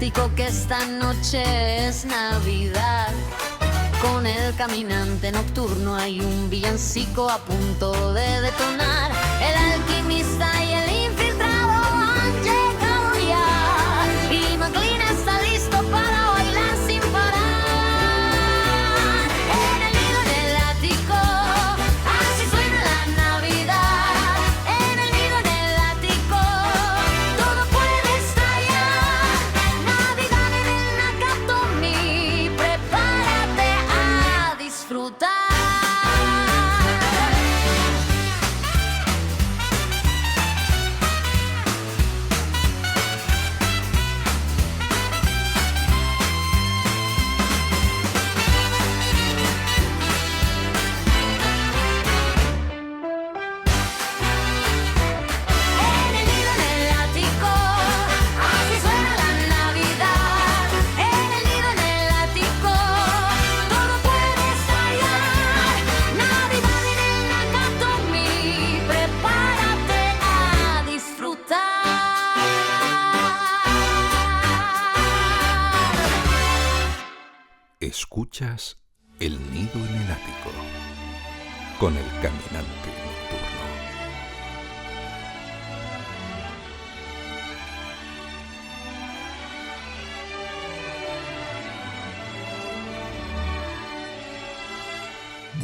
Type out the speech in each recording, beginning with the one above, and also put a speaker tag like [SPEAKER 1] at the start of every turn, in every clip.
[SPEAKER 1] explico que esta noche es Navidad. Con el caminante nocturno hay un villancico a punto de detonar. El alquimista y el infiltrado han llegado ya. Y McLean está listo para bailar sin parar. En el nido, en el ático, así suena la Navidad. En el nido, en el ático, todo puede estallar. Navidad en el Nakatomi, prepárate a disfrutar. En el nido, en el ático, así suena la Navidad. En el nido, en el ático, todo puede estallar. Navidad en el Nakatomi, prepárate a disfrutar.
[SPEAKER 2] Escuchas El nido en el ático con el caminante nocturno.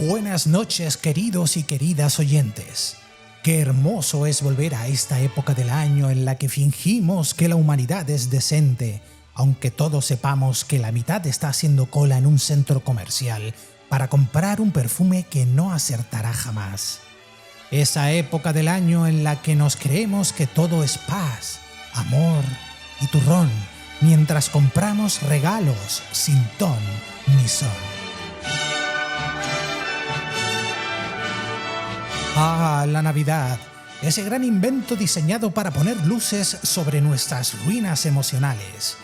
[SPEAKER 3] Buenas noches, queridos y queridas oyentes. Qué hermoso es volver a esta época del año en la que fingimos que la humanidad es decente, aunque todos sepamos que la mitad está haciendo cola en un centro comercial para comprar un perfume que no acertará jamás. Esa época del año en la que nos creemos que todo es paz, amor y turrón, mientras compramos regalos sin ton ni son. Ah, la Navidad, ese gran invento diseñado para poner luces sobre nuestras ruinas emocionales.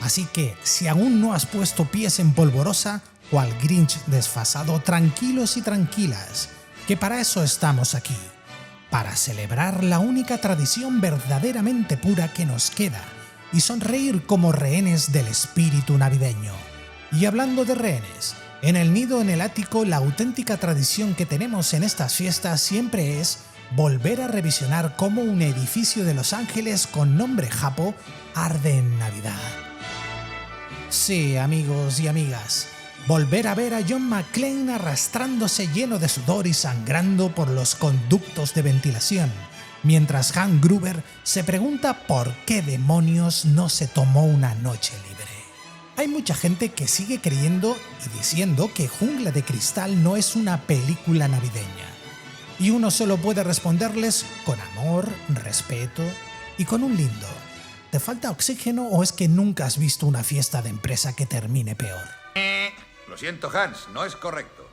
[SPEAKER 3] Así que, si aún no has puesto pies en polvorosa, cual Grinch desfasado, tranquilos y tranquilas, que para eso estamos aquí, para celebrar la única tradición verdaderamente pura que nos queda y sonreír como rehenes del espíritu navideño. Y hablando de rehenes, en el nido en el ático, la auténtica tradición que tenemos en estas fiestas siempre es volver a revisionar cómo un edificio de Los Ángeles con nombre japo arde en Navidad. Sí, amigos y amigas, volver a ver a John McClane arrastrándose lleno de sudor y sangrando por los conductos de ventilación, mientras Hans Gruber se pregunta por qué demonios no se tomó una noche libre. Hay mucha gente que sigue creyendo y diciendo que Jungla de Cristal no es una película navideña. Y uno solo puede responderles con amor, respeto y con un lindo: ¿te falta oxígeno o es que nunca has visto una fiesta de empresa que termine peor?
[SPEAKER 4] Lo siento, Hans, no es correcto.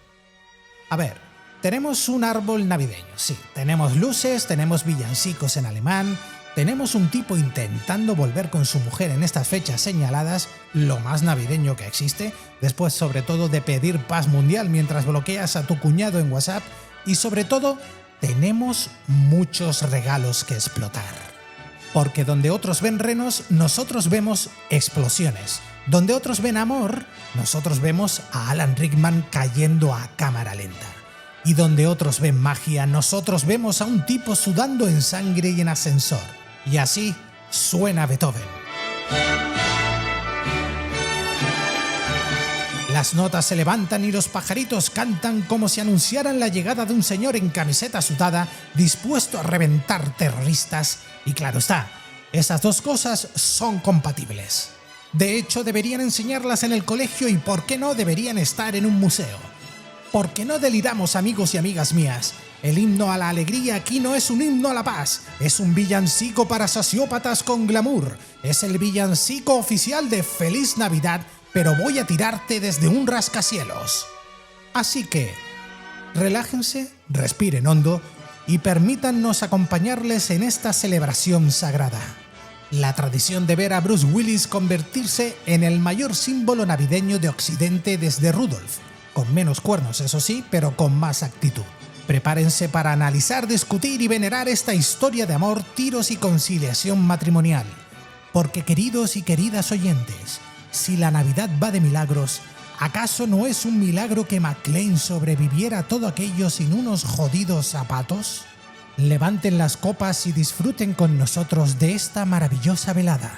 [SPEAKER 3] A ver, tenemos un árbol navideño, sí. Tenemos luces, tenemos villancicos en alemán, tenemos un tipo intentando volver con su mujer en estas fechas señaladas, lo más navideño que existe, después sobre todo de pedir paz mundial mientras bloqueas a tu cuñado en WhatsApp, y sobre todo, tenemos muchos regalos que explotar. Porque donde otros ven renos, nosotros vemos explosiones. Donde otros ven amor, nosotros vemos a Alan Rickman cayendo a cámara lenta. Y donde otros ven magia, nosotros vemos a un tipo sudando en sangre y en ascensor. Y así suena Beethoven. Las notas se levantan y los pajaritos cantan como si anunciaran la llegada de un señor en camiseta sudada dispuesto a reventar terroristas. Y claro está, esas dos cosas son compatibles. De hecho, deberían enseñarlas en el colegio y, ¿por qué no?, deberían estar en un museo. ¿Por qué no deliramos, amigos y amigas mías? El himno a la alegría aquí no es un himno a la paz, es un villancico para sociópatas con glamour. Es el villancico oficial de Feliz Navidad, pero voy a tirarte desde un rascacielos. Así que, relájense, respiren hondo y permítannos acompañarles en esta celebración sagrada. La tradición de ver a Bruce Willis convertirse en el mayor símbolo navideño de Occidente desde Rudolph, con menos cuernos eso sí, pero con más actitud. Prepárense para analizar, discutir y venerar esta historia de amor, tiros y conciliación matrimonial. Porque queridos y queridas oyentes, si la Navidad va de milagros, ¿acaso no es un milagro que McClane sobreviviera a todo aquello sin unos jodidos zapatos? Levanten las copas y disfruten con nosotros de esta maravillosa velada.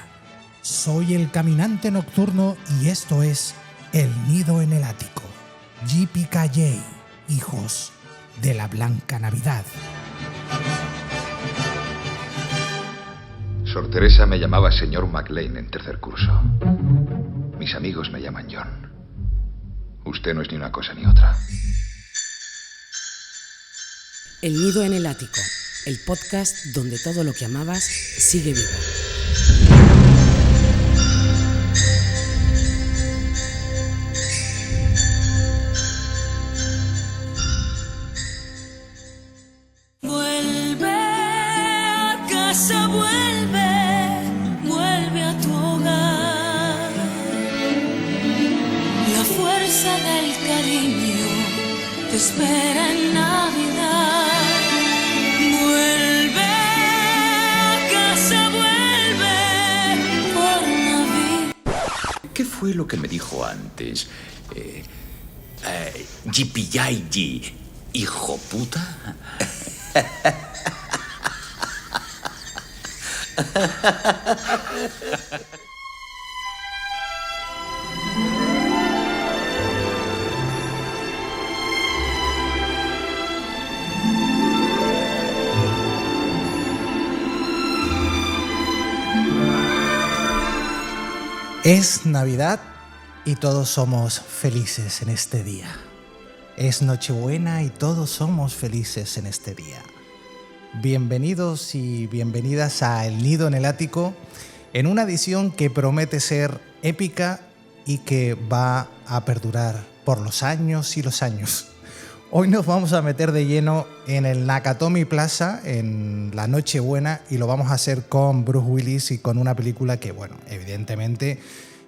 [SPEAKER 3] Soy el Caminante Nocturno y esto es El Nido en el Ático. JPKJ, hijos de la Blanca Navidad.
[SPEAKER 4] Sor Teresa me llamaba señor McLean en tercer curso. Mis amigos me llaman John. Usted no es ni una cosa ni otra.
[SPEAKER 5] El Nido en el Ático, el podcast donde todo lo que amabas sigue vivo.
[SPEAKER 1] Vuelve a casa, vuelve a tu hogar. La fuerza del cariño te espera en Navidad. Vuelve a casa, vuelve por Navidad.
[SPEAKER 6] ¿Qué fue lo que me dijo antes? Yipiyayi, hijo puta.
[SPEAKER 3] Es Navidad y todos somos felices en este día. Es Nochebuena y todos somos felices en este día. Bienvenidos y bienvenidas a El Nido en el Ático, en una edición que promete ser épica y que va a perdurar por los años y los años. Hoy nos vamos a meter de lleno en el Nakatomi Plaza, en la Nochebuena, y lo vamos a hacer con Bruce Willis y con una película que, bueno, evidentemente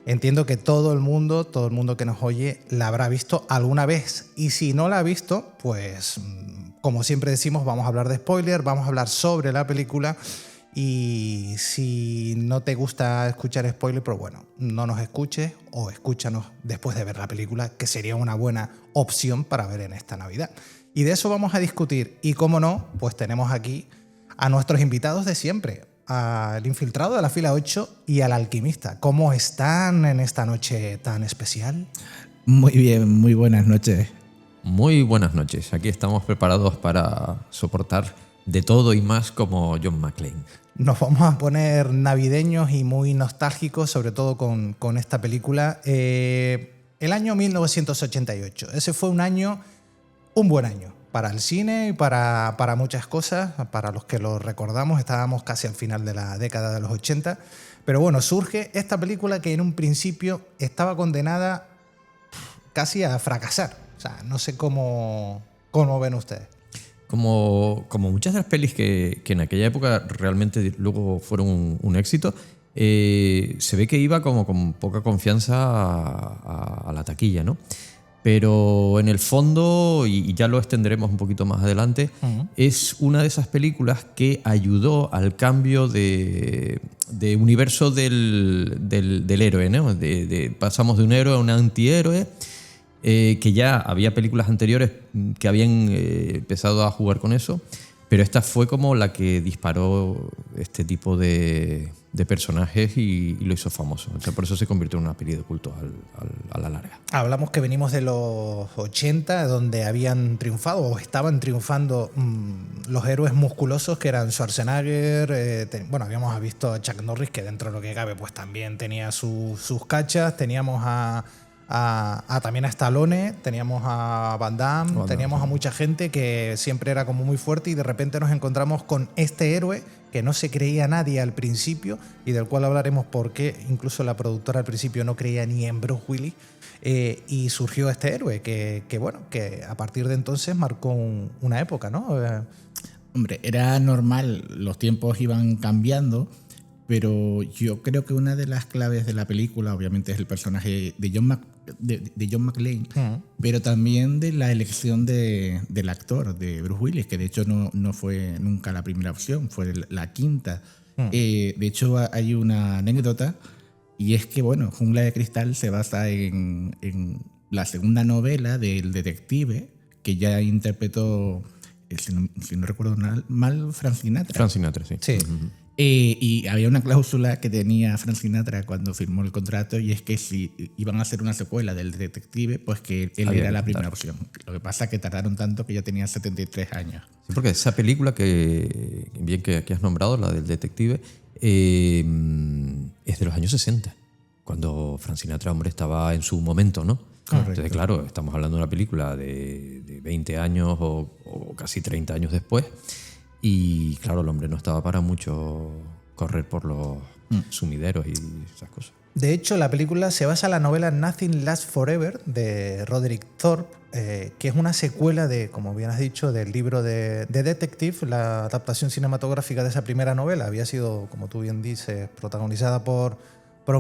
[SPEAKER 3] entiendo que todo el mundo que nos oye la habrá visto alguna vez. Y si no la ha visto, pues como siempre decimos, vamos a hablar de spoiler, vamos a hablar sobre la película. Y si no te gusta escuchar spoiler, pues bueno, no nos escuches o escúchanos después de ver la película, que sería una buena opción para ver en esta Navidad. Y de eso vamos a discutir. Y como no, pues tenemos aquí a nuestros invitados de siempre, al infiltrado de la fila 8 y al alquimista. ¿Cómo están en esta noche tan especial?
[SPEAKER 7] Muy bien, muy buenas noches.
[SPEAKER 8] Muy buenas noches. Aquí estamos preparados para soportar de todo y más como John McClane.
[SPEAKER 3] Nos vamos a poner navideños y muy nostálgicos, sobre todo con esta película. El año 1988. Ese fue un buen año para el cine y para muchas cosas. Para los que lo recordamos, estábamos casi al final de la década de los 80. Pero bueno, surge esta película que en un principio estaba condenada casi a fracasar. O sea, no sé cómo ven ustedes.
[SPEAKER 8] Como muchas de las pelis que en aquella época realmente luego fueron un éxito, se ve que iba como con poca confianza a la taquilla, ¿no? Pero en el fondo, y ya lo extenderemos un poquito más adelante, es una de esas películas que ayudó al cambio de universo del héroe, ¿no? Pasamos de un héroe a un antihéroe, que ya había películas anteriores que habían empezado a jugar con eso, pero esta fue como la que disparó este tipo de personajes y lo hizo famoso. O sea, por eso se convirtió en una peli de culto a la larga. Hablamos que venimos de los 80, donde habían triunfado o estaban triunfando los héroes musculosos que eran Schwarzenegger. Bueno, habíamos visto a Chuck Norris, que dentro de lo que cabe pues también tenía sus cachas. Teníamos también a Stallone, teníamos a Van Damme, teníamos a mucha gente que siempre era como muy fuerte, y de repente nos encontramos con este héroe que no se creía nadie al principio y del cual hablaremos porque incluso la productora al principio no creía ni en Bruce Willis, y surgió este héroe que a partir de entonces marcó una época, ¿no?
[SPEAKER 7] Hombre, era normal, los tiempos iban cambiando, pero yo creo que una de las claves de la película obviamente es el personaje de John McClane, pero también de la elección del actor, de Bruce Willis, que de hecho no fue nunca la primera opción, fue la quinta. De hecho, hay una anécdota, y es que, bueno, Jungla de Cristal se basa en la segunda novela del detective que ya interpretó, si no recuerdo mal, Frank Sinatra.
[SPEAKER 8] Frank Sinatra, sí.
[SPEAKER 3] Sí.
[SPEAKER 7] Y había una cláusula que tenía Frank Sinatra cuando firmó el contrato, y es que si iban a hacer una secuela del detective, pues que él
[SPEAKER 8] Había
[SPEAKER 7] era
[SPEAKER 8] que
[SPEAKER 7] la
[SPEAKER 8] contar.
[SPEAKER 7] primera opción. Lo que pasa es que tardaron tanto que ya tenía 73 años.
[SPEAKER 8] Sí, porque esa película que bien que has nombrado, la del detective, es de los años 60, cuando Frank Sinatra, hombre, estaba en su momento, ¿no?
[SPEAKER 7] Correcto.
[SPEAKER 8] Entonces, claro, estamos hablando de una película de 20 años o casi 30 años después, y claro, el hombre no estaba para mucho correr por los sumideros y esas cosas.
[SPEAKER 3] De hecho, la película se basa en la novela Nothing Lasts Forever de Roderick Thorpe, que es una secuela de, como bien has dicho, del libro de Detective. La adaptación cinematográfica de esa primera novela había sido, como tú bien dices, protagonizada por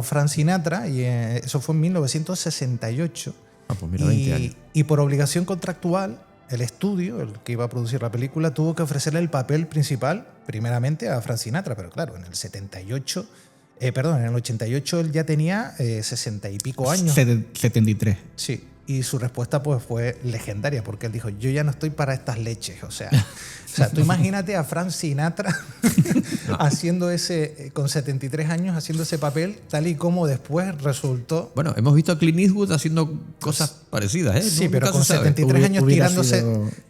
[SPEAKER 3] Frank Sinatra, y eso fue en 1968.
[SPEAKER 8] Ah, pues mira, 20 años.
[SPEAKER 3] Y por obligación contractual, el estudio, el que iba a producir la película, tuvo que ofrecerle el papel principal primeramente a Frank Sinatra, pero claro, en el 88 él ya tenía 60 y pico años.
[SPEAKER 7] 73.
[SPEAKER 3] Sí, y su respuesta pues fue legendaria, porque él dijo, yo ya no estoy para estas leches. O sea, tú imagínate a Frank Sinatra haciendo con 73 años, haciendo ese papel, tal y como después resultó.
[SPEAKER 8] Bueno, hemos visto a Clint Eastwood haciendo cosas parecidas, ¿eh?
[SPEAKER 3] Sí,
[SPEAKER 8] Nunca
[SPEAKER 3] pero
[SPEAKER 8] se
[SPEAKER 3] con
[SPEAKER 8] sabe.
[SPEAKER 3] 73 años
[SPEAKER 7] Hubiera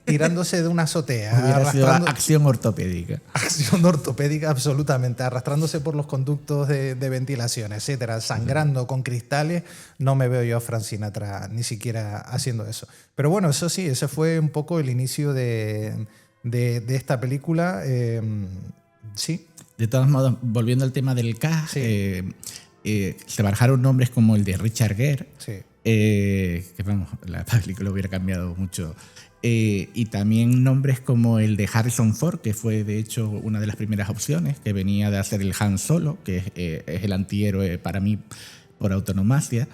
[SPEAKER 3] tirándose de una azotea,
[SPEAKER 7] Hubiera sido
[SPEAKER 3] arrastrando
[SPEAKER 7] acción ortopédica.
[SPEAKER 3] acción ortopédica absolutamente, arrastrándose por los conductos de ventilación, etcétera, sangrando con cristales. No me veo yo a Frank Sinatra ni siquiera haciendo eso. Pero bueno, eso sí, ese fue un poco el inicio de esta película. Sí.
[SPEAKER 7] De todos modos, volviendo al tema del cast,
[SPEAKER 3] Sí.
[SPEAKER 7] se barajaron nombres como el de Richard Gere,
[SPEAKER 3] Sí.
[SPEAKER 7] que vamos, la película hubiera cambiado mucho. Y también nombres como el de Harrison Ford, que fue de hecho una de las primeras opciones, que venía de hacer el Han Solo, que es el antihéroe para mí por autonomacia.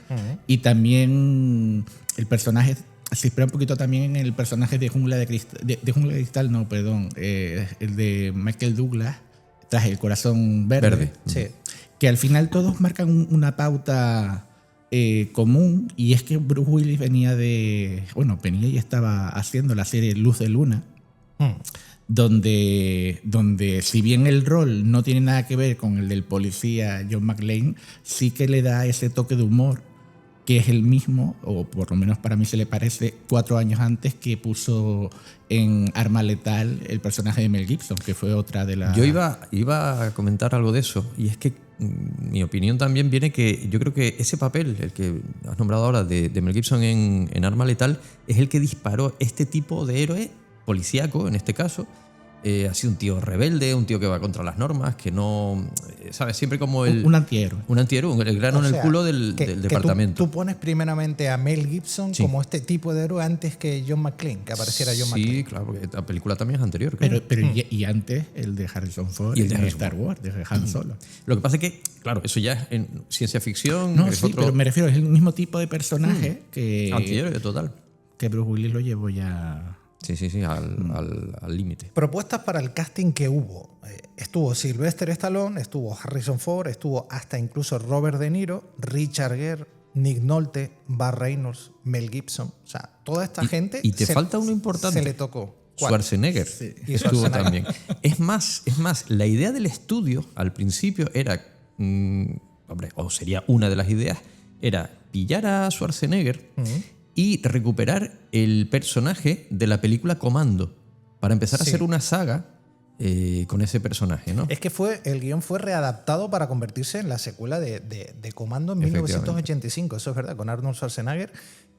[SPEAKER 7] Y también el personaje, se inspira un poquito también en el personaje de Jungla de Cristal, el de Michael Douglas, tras El Corazón Verde.
[SPEAKER 3] Sí.
[SPEAKER 7] Que al final todos marcan una pauta común, y es que Bruce Willis venía y estaba haciendo la serie Luz de Luna, donde si bien el rol no tiene nada que ver con el del policía John McClane, sí que le da ese toque de humor que es el mismo, o por lo menos para mí se le parece, 4 años antes que puso en Arma Letal el personaje de Mel Gibson, que fue otra de las...
[SPEAKER 8] Yo iba a comentar algo de eso, y es que mi opinión también viene que yo creo que ese papel, el que has nombrado ahora de Mel Gibson en Arma Letal, es el que disparó este tipo de héroe policíaco, en este caso. Ha sido un tío rebelde, un tío que va contra las normas, que no... ¿Sabes? Siempre como el...
[SPEAKER 7] Un antihéroe.
[SPEAKER 8] Un antihéroe, el grano
[SPEAKER 3] O
[SPEAKER 8] en el
[SPEAKER 3] sea,
[SPEAKER 8] culo del
[SPEAKER 3] que
[SPEAKER 8] departamento.
[SPEAKER 3] Tú pones primeramente a Mel Gibson
[SPEAKER 8] Sí.
[SPEAKER 3] como este tipo de héroe antes que John McClane, que apareciera John
[SPEAKER 8] Sí,
[SPEAKER 3] McClane.
[SPEAKER 8] claro, porque la película también es anterior. Claro.
[SPEAKER 7] Pero y antes el de Harrison Ford
[SPEAKER 8] Y el de
[SPEAKER 7] en
[SPEAKER 8] Harrison
[SPEAKER 7] Star Wars, de Han Solo.
[SPEAKER 8] Lo que pasa es que, claro, eso ya es en ciencia ficción.
[SPEAKER 7] No,
[SPEAKER 8] es
[SPEAKER 7] sí,
[SPEAKER 8] otro
[SPEAKER 7] pero me refiero, es el mismo tipo de personaje
[SPEAKER 8] antihéroe total.
[SPEAKER 7] que Bruce Willis lo llevó ya...
[SPEAKER 8] Sí, al límite.
[SPEAKER 3] Propuestas para el casting que hubo. Estuvo Sylvester Stallone, estuvo Harrison Ford, estuvo hasta incluso Robert De Niro, Richard Gere, Nick Nolte, Burt Reynolds, Mel Gibson. O sea, toda esta gente...
[SPEAKER 8] Y te falta uno importante.
[SPEAKER 3] Se le tocó. ¿Cuál?
[SPEAKER 8] Schwarzenegger
[SPEAKER 3] Y
[SPEAKER 8] estuvo
[SPEAKER 3] Schwarzenegger.
[SPEAKER 8] también. Es más, la idea del estudio al principio era, o sería una de las ideas, era pillar a Schwarzenegger y recuperar el personaje de la película Comando para empezar a hacer una saga con ese personaje, ¿no?
[SPEAKER 3] Es que el guión fue readaptado para convertirse en la secuela de Comando en 1985, eso es verdad, con Arnold Schwarzenegger,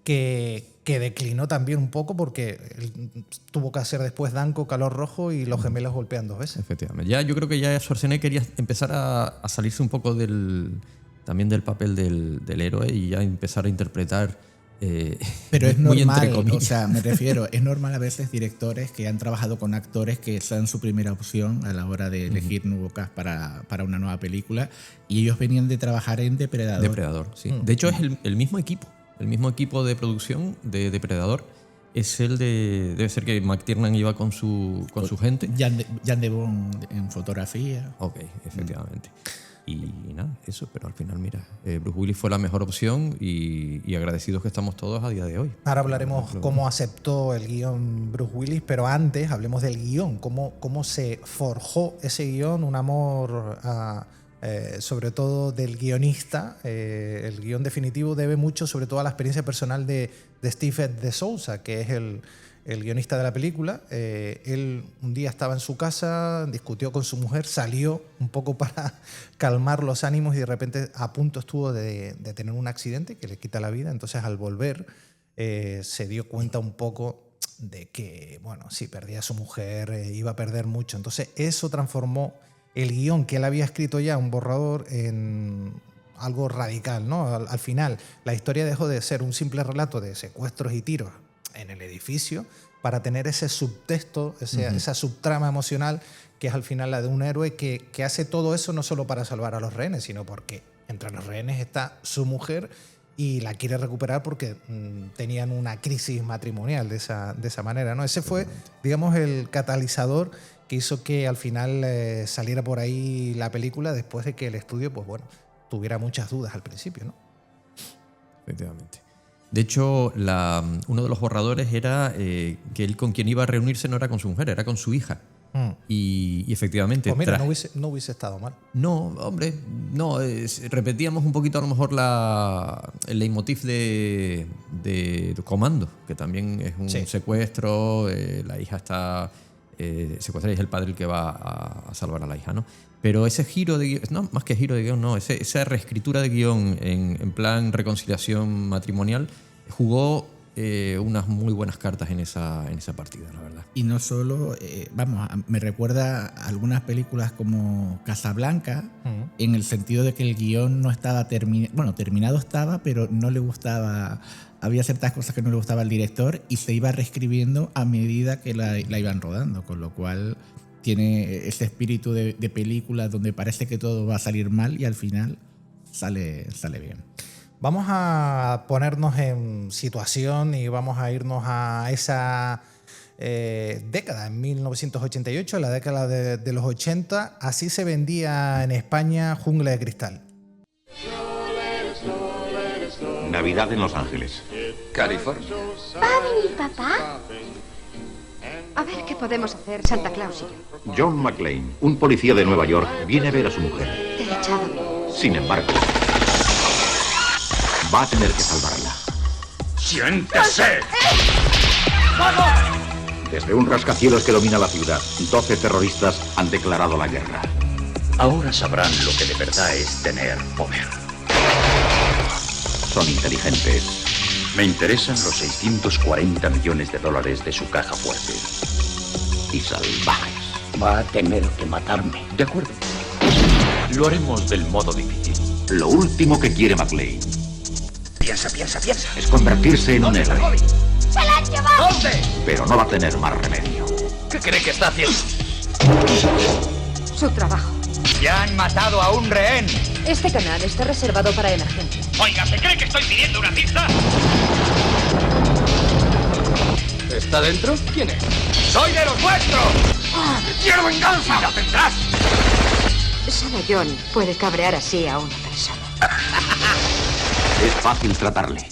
[SPEAKER 3] que declinó también un poco porque él tuvo que hacer después Danco, Calor Rojo y Los Gemelos Golpean 2 veces.
[SPEAKER 8] Efectivamente. Yo creo que ya Schwarzenegger quería empezar a salirse un poco también del papel del héroe y ya empezar a interpretar
[SPEAKER 7] Pero es
[SPEAKER 8] muy
[SPEAKER 7] normal,
[SPEAKER 8] entre comillas.
[SPEAKER 7] o sea, me refiero, es normal a veces directores que han trabajado con actores que sean su primera opción a la hora de elegir nuevo cast para una nueva película, y ellos venían de trabajar en Depredador.
[SPEAKER 8] Depredador, sí. De hecho, es el mismo equipo de producción de Depredador es el de... Debe ser que McTiernan iba con su gente.
[SPEAKER 7] Jan de Bond en fotografía.
[SPEAKER 8] Ok, efectivamente. Y nada, eso, pero al final, mira, Bruce Willis fue la mejor opción y agradecidos que estamos todos a día de hoy.
[SPEAKER 3] Ahora hablaremos cómo aceptó el guión Bruce Willis, pero antes hablemos del guión, cómo se forjó ese guión, un amor sobre todo del guionista. El guión definitivo debe mucho sobre todo a la experiencia personal de Stephen de Souza, que es el guionista de la película. Él un día estaba en su casa, discutió con su mujer, salió un poco para calmar los ánimos y de repente a punto estuvo de tener un accidente que le quita la vida. Entonces al volver se dio cuenta un poco de que, bueno, si perdía a su mujer iba a perder mucho. Entonces eso transformó el guión que él había escrito ya, un borrador, en algo radical, ¿no? Al final la historia dejó de ser un simple relato de secuestros y tiros en el edificio para tener ese subtexto, esa subtrama emocional que es al final la de un héroe que hace todo eso no solo para salvar a los rehenes, sino porque entre los rehenes está su mujer y la quiere recuperar porque tenían una crisis matrimonial de esa manera, ¿no? Ese fue, digamos, el catalizador que hizo que al final saliera por ahí la película después de que el estudio, pues bueno, tuviera muchas dudas al principio, ¿no?
[SPEAKER 8] Efectivamente. De hecho, uno de los borradores era que él con quien iba a reunirse no era con su mujer, era con su hija. Y efectivamente...
[SPEAKER 3] Pues mira, no hubiese estado mal.
[SPEAKER 8] No, hombre, no. Repetíamos un poquito a lo mejor el leitmotiv de Comando, que también es un secuestro, la hija está secuestrada y es el padre el que va a salvar a la hija, ¿no? Pero ese giro de guión, no, más que giro de guión, no, esa reescritura de guión en plan reconciliación matrimonial jugó unas muy buenas cartas en esa partida, la verdad.
[SPEAKER 7] Y no solo, me recuerda a algunas películas como Casablanca, en el sentido de que el guión no estaba terminado. Bueno, terminado estaba, pero no le gustaba. Había ciertas cosas que no le gustaba al director y se iba reescribiendo a medida que la iban rodando, con lo cual tiene ese espíritu de película donde parece que todo va a salir mal y al final sale bien.
[SPEAKER 3] Vamos a ponernos en situación y vamos a irnos a esa década, en 1988, la década de los 80. Así se vendía en España Jungla de Cristal.
[SPEAKER 9] Navidad en Los Ángeles.
[SPEAKER 4] California.
[SPEAKER 10] ¿Va a venir papá? A ver qué podemos hacer, Santa Claus y yo.
[SPEAKER 9] John McClane, un policía de Nueva York, viene a ver a su mujer.
[SPEAKER 10] Te he echado.
[SPEAKER 9] Sin embargo, va a tener que salvarla.
[SPEAKER 6] ¡Siéntese!
[SPEAKER 9] Desde un rascacielos que domina la ciudad, 12 terroristas han declarado la guerra.
[SPEAKER 6] Ahora sabrán lo que de verdad es tener poder.
[SPEAKER 9] Son inteligentes.
[SPEAKER 6] Me interesan los 640 millones de dólares de su caja fuerte.
[SPEAKER 9] Y salvajes.
[SPEAKER 6] Va a tener que matarme. De acuerdo. Lo haremos del modo difícil.
[SPEAKER 9] Lo último que quiere McClane
[SPEAKER 6] Piensa.
[SPEAKER 9] es convertirse en un héroe.
[SPEAKER 10] ¡Se la han llevado!
[SPEAKER 6] ¿Dónde?
[SPEAKER 9] Pero no va a tener más remedio.
[SPEAKER 6] ¿Qué cree que está haciendo?
[SPEAKER 10] Su trabajo.
[SPEAKER 6] Ya han matado a un rehén.
[SPEAKER 10] Este canal está reservado para emergencias.
[SPEAKER 6] Oiga, ¿se cree que estoy pidiendo una pista? ¿Está dentro? ¿Quién es? ¡Soy de los vuestros! ¡Quiero venganza! ¡La tendrás!
[SPEAKER 10] Solo John puede cabrear así a una persona.
[SPEAKER 9] Es fácil tratarle.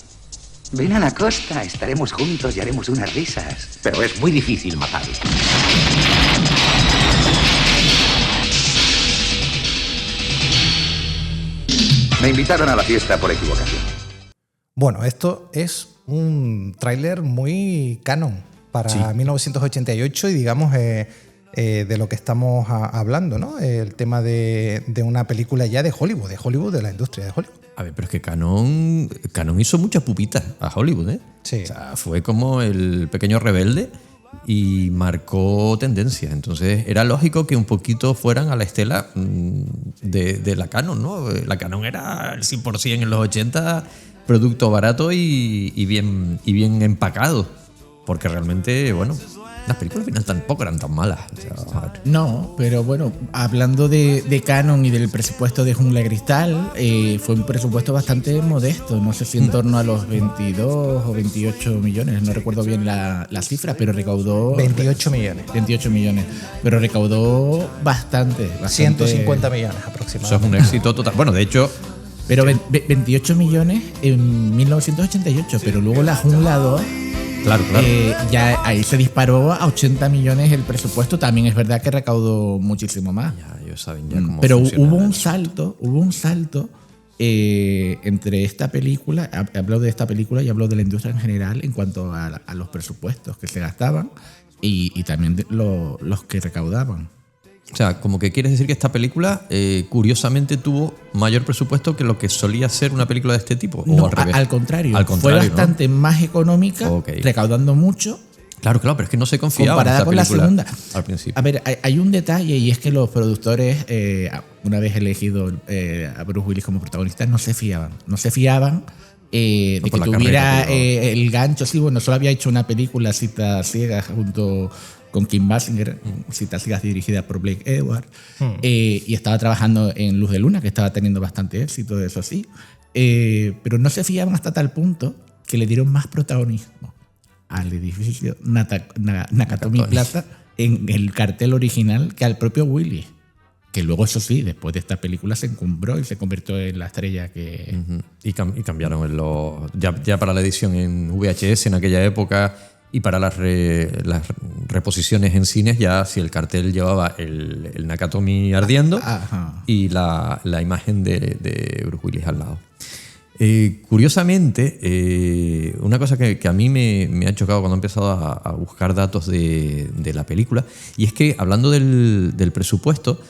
[SPEAKER 6] Ven a la costa, estaremos juntos y haremos unas risas.
[SPEAKER 9] Pero es muy difícil matarle.
[SPEAKER 6] Me invitaron a la fiesta por equivocación.
[SPEAKER 3] Bueno, esto es un tráiler muy canon para 1988 y digamos de lo que estamos hablando, ¿no? El tema de una película ya de Hollywood, de la industria de Hollywood.
[SPEAKER 8] A ver, pero es que Canon hizo mucha pupita a Hollywood, ¿eh?
[SPEAKER 3] Sí.
[SPEAKER 8] O sea, fue como el pequeño rebelde y marcó tendencia. Entonces era lógico que un poquito fueran a la estela de la Canon, ¿no? La Canon era el 100% en los 80, producto barato y bien empacado. porque realmente, bueno, las películas al final tampoco eran tan malas. O sea, a ver.
[SPEAKER 7] No, pero bueno, hablando de canon y del presupuesto de Jungla de Cristal, fue un presupuesto bastante modesto, no sé si en torno a los 22 o 28 millones, no recuerdo bien la cifra, pero recaudó...
[SPEAKER 3] 28 millones.
[SPEAKER 7] 28 millones, pero recaudó bastante.
[SPEAKER 3] 150 millones
[SPEAKER 8] Eso
[SPEAKER 3] aproximadamente.
[SPEAKER 8] es un éxito total. Bueno, de hecho...
[SPEAKER 7] Pero 28 millones en 1988, pero luego la Jungla 2...
[SPEAKER 8] Claro.
[SPEAKER 7] Ya ahí se disparó a 80 millones el presupuesto. También es verdad que recaudó muchísimo más.
[SPEAKER 8] Ya, ellos saben ya cómo
[SPEAKER 7] pero
[SPEAKER 8] funciona.
[SPEAKER 7] hubo un salto entre esta película, hablo de esta película y hablo de la industria en general en cuanto a los presupuestos que se gastaban y también de los que recaudaban.
[SPEAKER 8] O sea, como que quieres decir que esta película, curiosamente, tuvo mayor presupuesto que lo que solía ser una película de este tipo.
[SPEAKER 7] No,
[SPEAKER 8] ¿O al revés?
[SPEAKER 7] al contrario.
[SPEAKER 8] Al contrario,
[SPEAKER 7] fue bastante más económica,
[SPEAKER 8] Ok.
[SPEAKER 7] recaudando mucho.
[SPEAKER 8] Claro, pero es que no se confiaba
[SPEAKER 7] Comparada
[SPEAKER 8] en esta
[SPEAKER 7] con la
[SPEAKER 8] película
[SPEAKER 7] segunda.
[SPEAKER 8] al principio.
[SPEAKER 7] A ver, hay un detalle y es que los productores, una vez elegido a Bruce Willis como protagonista, no se fiaban. No se fiaban de
[SPEAKER 8] por
[SPEAKER 7] que
[SPEAKER 8] la
[SPEAKER 7] tuviera
[SPEAKER 8] carrera, digo.
[SPEAKER 7] el gancho. Sí, bueno, solo había hecho una película, Citas Ciegas, junto con Kim Basinger, Citas Ciegas dirigida por Blake Edwards, y estaba trabajando en Luz de Luna, que estaba teniendo bastante éxito, eso sí. Pero no se fiaban hasta tal punto que le dieron más protagonismo al edificio Nakatomi Plaza en el cartel original que al propio Willis, que luego, eso sí, después de esta película se encumbró y se convirtió en la estrella que...
[SPEAKER 8] Ujú. Y cambiaron ya para la edición en VHS en aquella época y para las reposiciones en cines, ya si el cartel llevaba el Nakatomi ardiendo
[SPEAKER 7] Ajá.
[SPEAKER 8] y la imagen de Bruce Willis al lado. Curiosamente, una cosa que a mí me ha chocado cuando he empezado a buscar datos de la película, y es que hablando del presupuesto,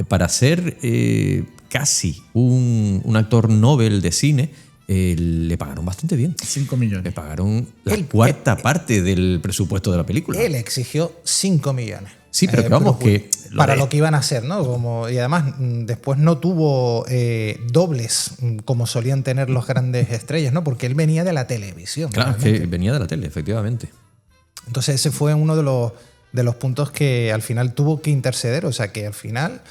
[SPEAKER 8] para ser casi un actor Nobel de cine, le pagaron bastante bien.
[SPEAKER 7] 5 millones.
[SPEAKER 8] Le pagaron la cuarta parte del presupuesto de la película.
[SPEAKER 3] Él exigió 5 millones.
[SPEAKER 8] Sí, pero que vamos, que...
[SPEAKER 3] Para lo que iban a hacer, ¿no? Y además, después no tuvo dobles como solían tener los grandes estrellas, ¿no? Porque él venía de la televisión.
[SPEAKER 8] Claro,
[SPEAKER 3] realmente.
[SPEAKER 8] que venía de la tele, efectivamente.
[SPEAKER 3] Entonces ese fue uno de los puntos que al final tuvo que interceder. O sea, que al final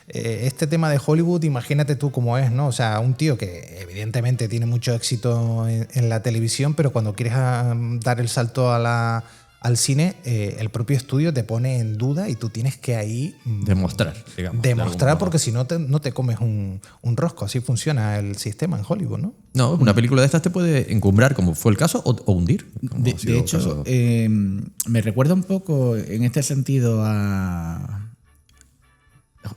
[SPEAKER 3] este tema de Hollywood, imagínate tú cómo es, ¿no? O sea, un tío que evidentemente tiene mucho éxito en la televisión, pero cuando quieres dar el salto al cine, el propio estudio te pone en duda y tú tienes que ahí
[SPEAKER 8] Demostrar, digamos.
[SPEAKER 3] demostrar, porque si no te comes un rosco. Así funciona el sistema en Hollywood, ¿no?
[SPEAKER 8] No, una película de estas te puede encumbrar, como fue el caso, o hundir. como ha sido
[SPEAKER 7] De
[SPEAKER 8] el
[SPEAKER 7] hecho,
[SPEAKER 8] caso.
[SPEAKER 7] me recuerda un poco en este sentido a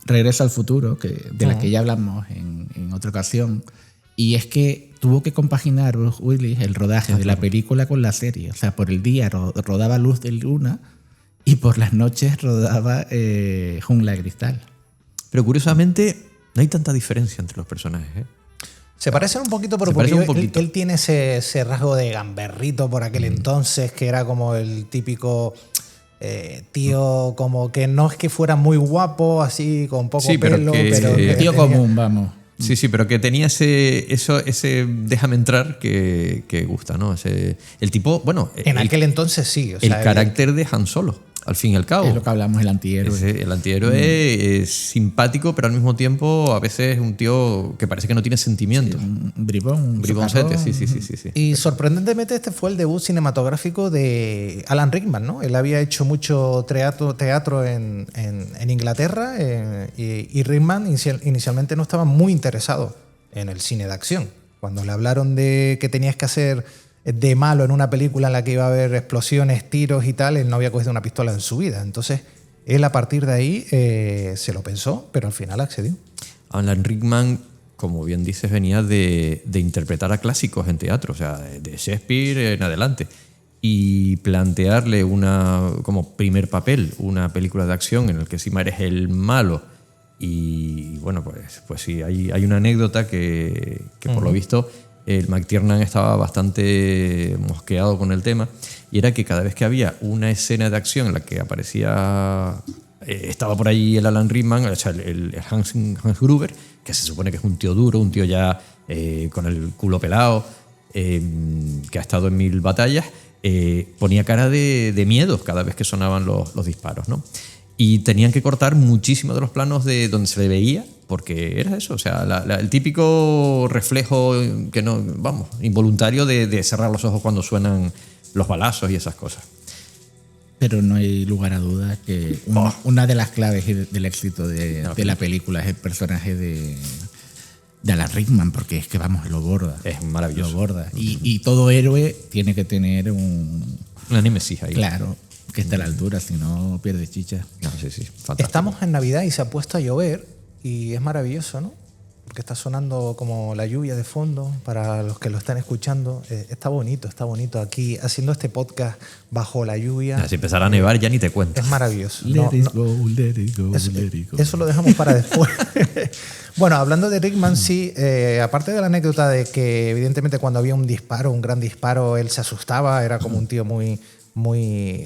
[SPEAKER 7] Regreso al Futuro, de la que ya hablamos en otra ocasión, y es que tuvo que compaginar Bruce Willis el rodaje de la película con la serie. O sea, por el día rodaba Luz de Luna y por las noches rodaba Jungla de Cristal.
[SPEAKER 8] Pero curiosamente, no hay tanta diferencia entre los personajes, ¿eh?
[SPEAKER 3] Se parecen un poquito, pero
[SPEAKER 8] Se
[SPEAKER 3] porque
[SPEAKER 8] parecen un poquito.
[SPEAKER 3] él tiene ese rasgo de gamberrito por aquel entonces, que era como el típico tío, como que no es que fuera muy guapo, así con poco
[SPEAKER 8] Sí, pero
[SPEAKER 3] pelo,
[SPEAKER 8] que-
[SPEAKER 3] pero
[SPEAKER 8] Sí,
[SPEAKER 3] que
[SPEAKER 7] Tío
[SPEAKER 3] tenía-
[SPEAKER 7] común, vamos.
[SPEAKER 8] Sí, pero que tenía ese déjame entrar que gusta, ¿no? El tipo, bueno,
[SPEAKER 3] En aquel entonces sí. O
[SPEAKER 8] el
[SPEAKER 3] sea,
[SPEAKER 8] carácter de Han Solo, al fin y al cabo.
[SPEAKER 7] Es lo que hablamos, el antihéroe.
[SPEAKER 8] El antihéroe es simpático, pero al mismo tiempo a veces es un tío que parece que no tiene sentimientos.
[SPEAKER 7] Un bribón, un
[SPEAKER 8] Briboncete,
[SPEAKER 7] socarrón.
[SPEAKER 8] sí.
[SPEAKER 3] Y sorprendentemente este fue el debut cinematográfico de Alan Rickman, ¿no? Él había hecho mucho teatro en Inglaterra y Rickman inicialmente no estaba muy interesado en el cine de acción. Cuando le hablaron de que tenías que hacer de malo en una película en la que iba a haber explosiones, tiros y tal, él no había cogido una pistola en su vida. Entonces él a partir de ahí se lo pensó, pero al final accedió.
[SPEAKER 8] Alan Rickman, como bien dices, venía de interpretar a clásicos en teatro, o sea, de Shakespeare en adelante. Y plantearle como primer papel una película de acción en la que encima eres el malo. Y bueno, pues sí, hay una anécdota que por lo visto el McTiernan estaba bastante mosqueado con el tema, y era que cada vez que había una escena de acción en la que aparecía, estaba por ahí el Alan Rickman, o sea, el Hans Gruber, que se supone que es un tío duro, un tío ya con el culo pelado, que ha estado en 1000 batallas, ponía cara de miedo cada vez que sonaban los disparos, ¿no? Y tenían que cortar muchísimo de los planos de donde se le veía, porque era eso, o sea, el típico reflejo que no, vamos, involuntario de cerrar los ojos cuando suenan los balazos y esas cosas.
[SPEAKER 7] Pero no hay lugar a dudas que una de las claves del éxito de la película es el personaje de Alan Rickman, porque es que, vamos, lo borda.
[SPEAKER 8] Es maravilloso.
[SPEAKER 7] Lo borda. Y todo héroe tiene que tener una
[SPEAKER 8] némesis ahí.
[SPEAKER 7] Claro, que esté a la altura, si no pierde chicha.
[SPEAKER 8] No, sí, fantástico.
[SPEAKER 3] Estamos en Navidad y se ha puesto a llover y es maravilloso, ¿no? Porque está sonando como la lluvia de fondo para los que lo están escuchando. Está bonito aquí haciendo este podcast bajo la lluvia.
[SPEAKER 8] Si empezara a nevar ya ni te cuento.
[SPEAKER 3] Es maravilloso.
[SPEAKER 7] Let it go.
[SPEAKER 3] Eso lo dejamos para después. Bueno, hablando de Rickman, sí, aparte de la anécdota de que evidentemente cuando había un disparo, un gran disparo, él se asustaba, era como un tío muy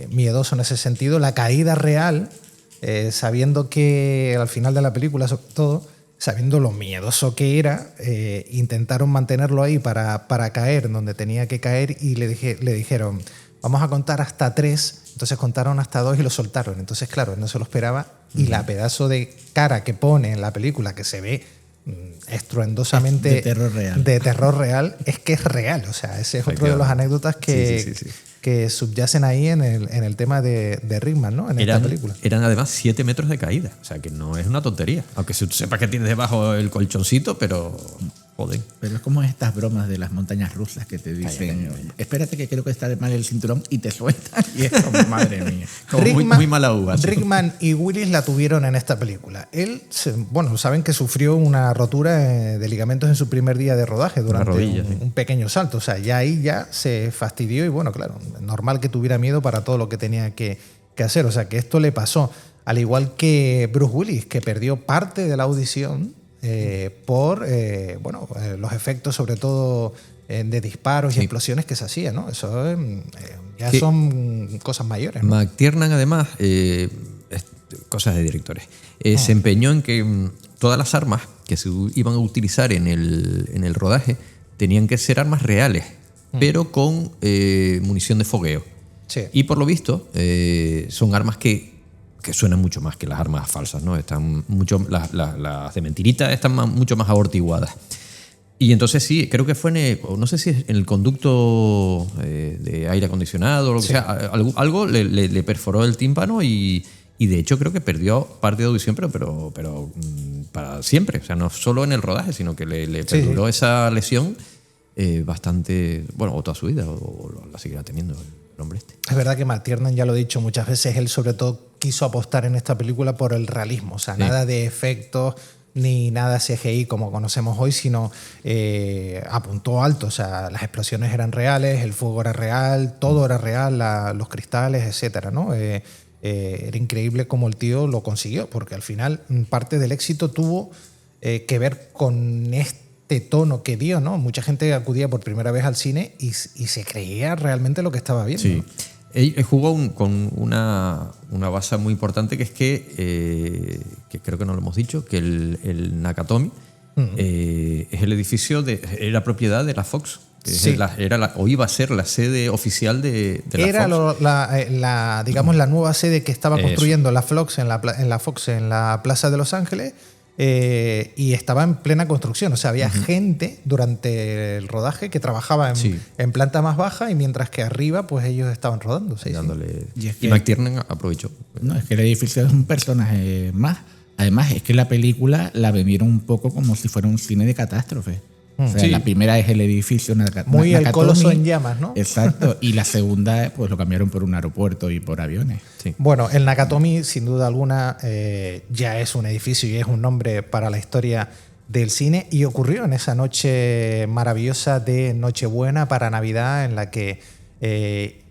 [SPEAKER 3] miedoso en ese sentido. La caída real, sabiendo que al final de la película, sobre todo, sabiendo lo miedoso que era, intentaron mantenerlo ahí para caer donde tenía que caer y le dijeron, vamos a contar hasta 3. Entonces contaron hasta 2 y lo soltaron. Entonces, claro, él no se lo esperaba. Y la pedazo de cara que pone en la película, que se ve estruendosamente de terror real, es que es real. O sea, ese es otro de las anécdotas que subyacen ahí en el tema de Rickman, ¿no? Esta película.
[SPEAKER 8] Eran además 7 metros de caída, o sea que no es una tontería. Aunque sepas que tienes debajo el colchoncito, pero joder.
[SPEAKER 7] Pero es como estas bromas de las montañas rusas que te dicen, espérate que creo que está mal el cinturón y te sueltan. Y es como, madre mía.
[SPEAKER 8] Como muy mala uva.
[SPEAKER 3] Rickman y Willis la tuvieron en esta película. Él, saben que sufrió una rotura de ligamentos en su primer día de rodaje durante un pequeño salto. O sea, ya ahí ya se fastidió y bueno, claro, normal que tuviera miedo para todo lo que tenía que hacer. O sea, que esto le pasó. Al igual que Bruce Willis, que perdió parte de la audición por los efectos, sobre todo de disparos y explosiones que se hacían, ¿no? Eso ya son cosas mayores, ¿no?
[SPEAKER 8] McTiernan, además, cosas de directores, se empeñó en que todas las armas que se iban a utilizar en el rodaje tenían que ser armas reales, pero con munición de fogueo.
[SPEAKER 3] Sí.
[SPEAKER 8] Y por lo visto, son armas que suenan mucho más que las armas falsas, ¿no? Están mucho, las de mentirita están mucho más amortiguadas. Y entonces sí, creo que fue no sé si es en el conducto de aire acondicionado o lo que sea, algo le perforó el tímpano y de hecho creo que perdió parte de audición, pero para siempre. O sea, no solo en el rodaje, sino que le perduró esa lesión bastante, o toda su vida, o la seguirá teniendo el hombre este.
[SPEAKER 3] Es verdad que McTiernan, ya lo he dicho muchas veces, él sobre todo quiso apostar en esta película por el realismo, o sea, nada de efectos ni nada CGI como conocemos hoy, sino apuntó alto, o sea, las explosiones eran reales, el fuego era real, todo era real, los cristales, etcétera, ¿no? Era increíble cómo el tío lo consiguió, porque al final parte del éxito tuvo que ver con este tono que dio, ¿no? Mucha gente acudía por primera vez al cine y se creía realmente lo que estaba viendo.
[SPEAKER 8] Sí. Él jugó con una base muy importante, que es que creo que no lo hemos dicho, que el Nakatomi es el edificio era propiedad de la Fox.
[SPEAKER 3] Sí.
[SPEAKER 8] O iba a ser la sede oficial de la Fox.
[SPEAKER 3] Era digamos la nueva sede que estaba construyendo la Fox en la Plaza de Los Ángeles. Y estaba en plena construcción, o sea, había gente durante el rodaje que trabajaba en planta más baja y mientras que arriba pues ellos estaban rodando.
[SPEAKER 8] Y McTiernan aprovechó.
[SPEAKER 7] No, es que el edificio es un personaje más. Además, es que la película la vendieron un poco como si fuera un cine de catástrofe. O sea, la primera es el edificio
[SPEAKER 3] muy el Coloso en llamas, ¿no?
[SPEAKER 7] Exacto. Y la segunda, pues lo cambiaron por un aeropuerto y por aviones.
[SPEAKER 8] Sí.
[SPEAKER 3] Bueno, el Nakatomi, sin duda alguna, ya es un edificio y es un nombre para la historia del cine. Y ocurrió en esa noche maravillosa de Nochebuena para Navidad, en la que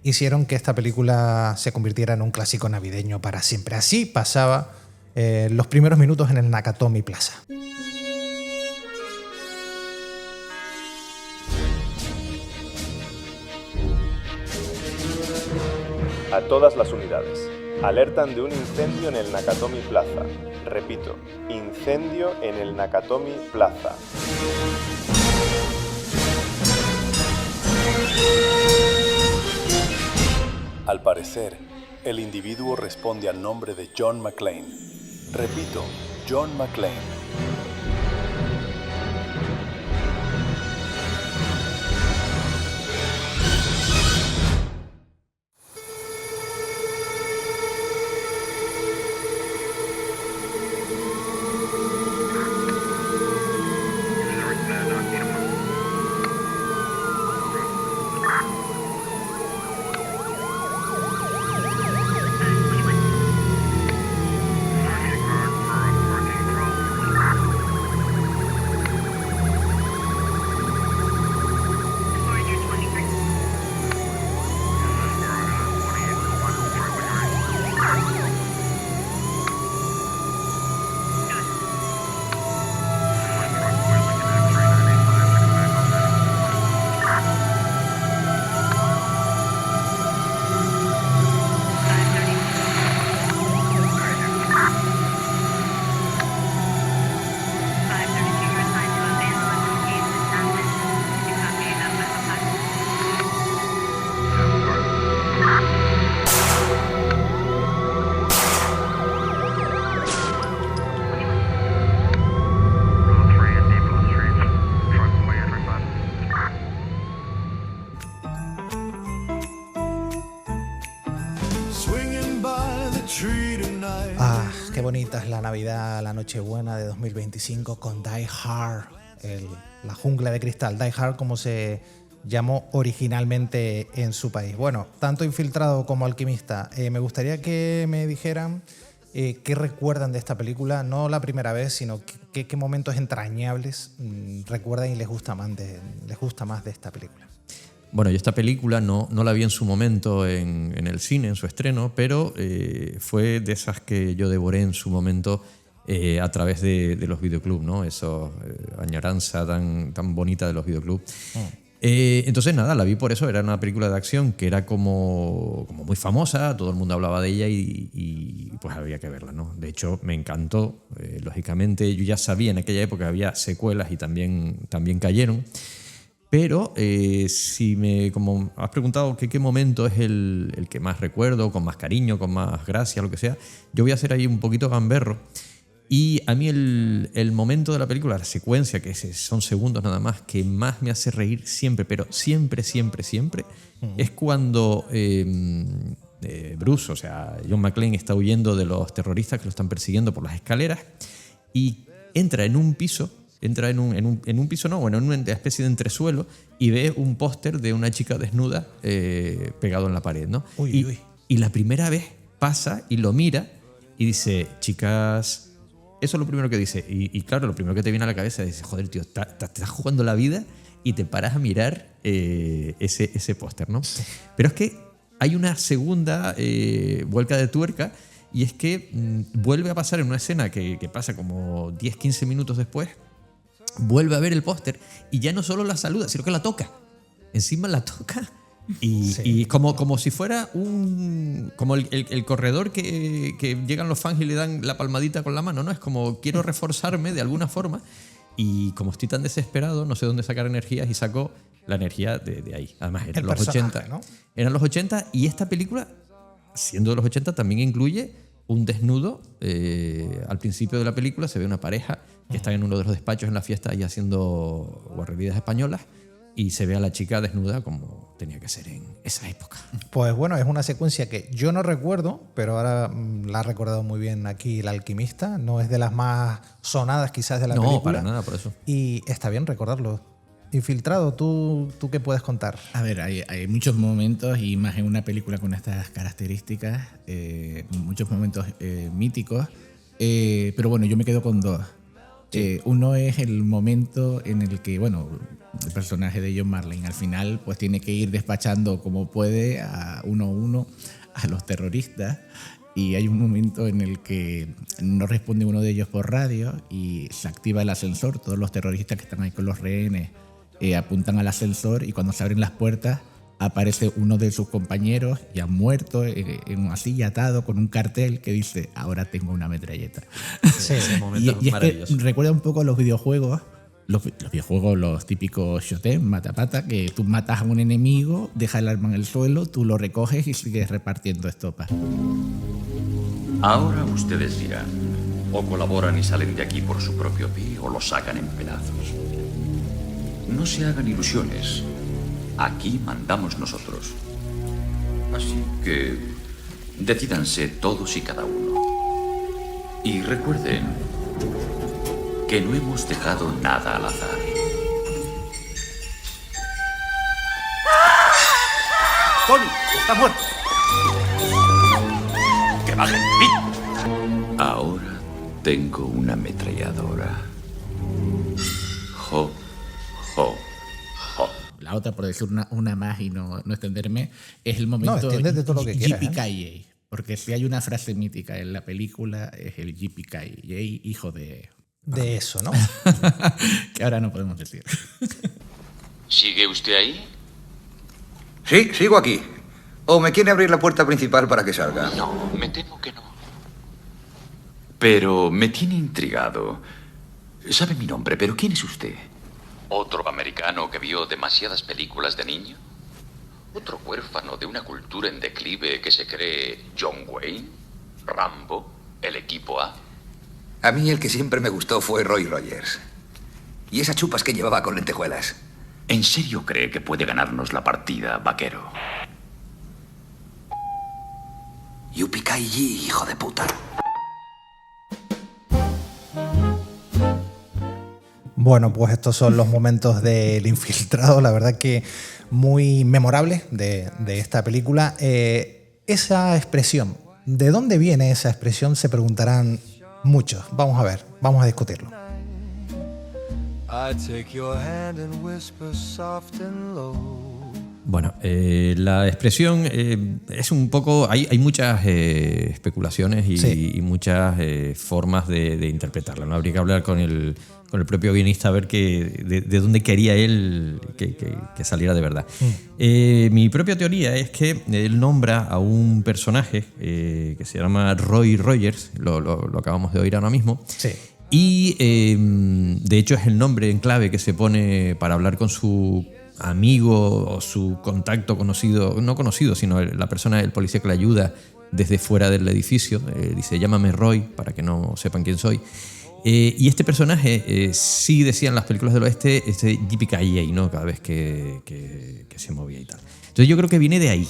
[SPEAKER 3] hicieron que esta película se convirtiera en un clásico navideño para siempre. Así pasaba los primeros minutos en el Nakatomi Plaza.
[SPEAKER 11] A todas las unidades. Alertan de un incendio en el Nakatomi Plaza. Repito, incendio en el Nakatomi Plaza.
[SPEAKER 12] Al parecer, el individuo responde al nombre de John McClane. Repito, John McClane.
[SPEAKER 3] Qué bonita es la Navidad, la Nochebuena de 2025 con Die Hard, la jungla de cristal, Die Hard como se llamó originalmente en su país. Bueno, tanto Infiltrado como Alquimista, me gustaría que me dijeran qué recuerdan de esta película, no la primera vez, sino qué momentos entrañables recuerdan y les gusta más de esta película.
[SPEAKER 8] Bueno, yo esta película no la vi en su momento en el cine, en su estreno, pero fue de esas que yo devoré en su momento a través de los videoclubs, ¿no? Esa añoranza tan bonita de los videoclubs. Entonces, nada, la vi por eso. Era una película de acción que era como muy famosa, todo el mundo hablaba de ella y pues había que verla, ¿no? De hecho, me encantó. Lógicamente, yo ya sabía en aquella época que había secuelas y también cayeron. Pero como has preguntado qué momento es el que más recuerdo, con más cariño, con más gracia, lo que sea, yo voy a hacer ahí un poquito gamberro. Y a mí el momento de la película, la secuencia, que son segundos nada más, que más me hace reír siempre, pero siempre, es cuando Bruce, o sea, John McClane está huyendo de los terroristas que lo están persiguiendo por las escaleras y entra en un piso. Entra en un piso, no, bueno, en una especie de entresuelo y ve un póster de una chica desnuda pegado en la pared, ¿no? Y la primera vez pasa y lo mira y dice, chicas, eso es lo primero que dice. Y claro, lo primero que te viene a la cabeza es, joder, tío, te estás jugando la vida y te paras a mirar ese póster, ¿no? Sí. Pero es que hay una segunda vuelta de tuerca y es que vuelve a pasar en una escena que pasa como 10-15 minutos después. Vuelve a ver el póster y ya no solo la saluda, sino que la toca. Encima la toca y como si fuera como el corredor que llegan los fans y le dan la palmadita con la mano, ¿no? Es como quiero reforzarme de alguna forma y como estoy tan desesperado, no sé dónde sacar energías y saco la energía de ahí. Además, eran los 80. ¿No? Eran los 80 y esta película, siendo de los 80, también incluye un desnudo. Al principio de la película se ve una pareja que está en uno de los despachos en la fiesta y haciendo guarrerías españolas y se ve a la chica desnuda como tenía que ser en esa época.
[SPEAKER 3] Pues bueno, es una secuencia que yo no recuerdo, pero ahora la ha recordado muy bien aquí El Alquimista. No es de las más sonadas quizás de la película.
[SPEAKER 8] No, para nada, por eso.
[SPEAKER 3] Y está bien recordarlo. Infiltrado, ¿tú qué puedes contar?
[SPEAKER 7] A ver, hay muchos momentos, y más en una película con estas características, muchos momentos míticos, pero bueno, yo me quedo con dos. Sí. Uno es el momento en el que, bueno, el personaje de John McClane al final pues tiene que ir despachando como puede a uno a los terroristas, y hay un momento en el que no responde uno de ellos por radio y se activa el ascensor. Todos los terroristas que están ahí con los rehenes apuntan al ascensor y cuando se abren las puertas aparece uno de sus compañeros ya muerto en una silla atado con un cartel que dice ahora tengo una metralleta.
[SPEAKER 8] Sí, ese momento
[SPEAKER 7] y es que recuerda un poco a los videojuegos los videojuegos, los típicos shoot'em, mata-pata, que tú matas a un enemigo, dejas el arma en el suelo, tú lo recoges y sigues repartiendo estopas.
[SPEAKER 9] Ahora ustedes dirán, o colaboran y salen de aquí por su propio pie, o lo sacan en pedazos. No se hagan ilusiones. Aquí mandamos nosotros. Así que decídanse todos y cada uno. Y recuerden que no hemos dejado nada al azar.
[SPEAKER 6] ¡Tony! ¡Está muerto! ¡Que bajen!
[SPEAKER 9] Ahora tengo una ametralladora. Jo, jo, jo.
[SPEAKER 7] La otra, por decir una más y no extenderme, es el momento
[SPEAKER 3] extiéndete todo lo que quieras,
[SPEAKER 7] Yippee-ki-yay. Porque si hay una frase mítica en la película es el Yippee-ki-yay, hijo de
[SPEAKER 3] eso, ¿no?
[SPEAKER 7] Que ahora no podemos decir.
[SPEAKER 9] ¿Sigue usted ahí?
[SPEAKER 13] Sí, sigo aquí. ¿O me quiere abrir la puerta principal para que salga?
[SPEAKER 9] No, me temo que no. Pero me tiene intrigado. Sabe mi nombre, pero ¿quién es usted? ¿Otro americano que vio demasiadas películas de niño? ¿Otro huérfano de una cultura en declive que se cree John Wayne? ¿Rambo? ¿El equipo A?
[SPEAKER 13] A mí el que siempre me gustó fue Roy Rogers. Y esas chupas que llevaba con lentejuelas.
[SPEAKER 9] ¿En serio cree que puede ganarnos la partida, vaquero?
[SPEAKER 13] Yippee-ki-yay, hijo de puta.
[SPEAKER 3] Bueno, pues estos son los momentos del infiltrado, la verdad que muy memorables de esta película. Esa expresión, ¿de dónde viene esa expresión? Se preguntarán muchos. Vamos a ver, vamos a discutirlo.
[SPEAKER 8] Bueno, la expresión es un poco... Hay muchas especulaciones y muchas formas de interpretarla, ¿no? Habría que hablar con el propio guionista a ver de dónde quería él que saliera de verdad. Mi propia teoría es que él nombra a un personaje que se llama Roy Rogers, lo acabamos de oír ahora mismo.
[SPEAKER 3] Sí.
[SPEAKER 8] Y de hecho es el nombre en clave que se pone para hablar con su amigo o su contacto conocido, no conocido, sino la persona, el policía que le ayuda desde fuera del edificio. Dice, llámame Roy, para que no sepan quién soy. Y este personaje sí decían las películas del oeste, Yippee-ki-yay, ¿no? Cada vez que se movía y tal. Entonces yo creo que viene de ahí.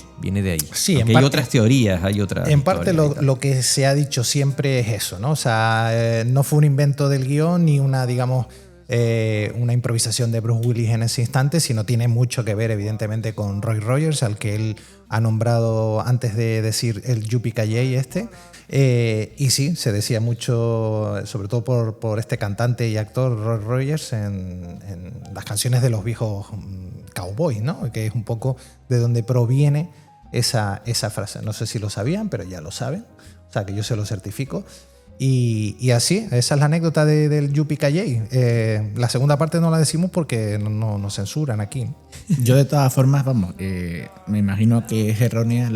[SPEAKER 3] Sí,
[SPEAKER 8] hay otras teorías, hay otras.
[SPEAKER 3] En parte lo que se ha dicho siempre es eso, ¿no? O sea, no fue un invento del guión ni una, digamos, una improvisación de Bruce Willis en ese instante, sino tiene mucho que ver, evidentemente, con Roy Rogers, al que él ha nombrado antes de decir el Yippee-ki-yay este. Y sí, se decía mucho, sobre todo por este cantante y actor Roy Rogers, en las canciones de los viejos cowboys, ¿no? Que es un poco de donde proviene esa frase. No sé si lo sabían, pero ya lo saben. O sea, que yo se lo certifico. Y así, esa es la anécdota del Yippee-ki-yay. La segunda parte no la decimos porque no nos censuran aquí.
[SPEAKER 7] Yo de todas formas, vamos, me imagino que es errónea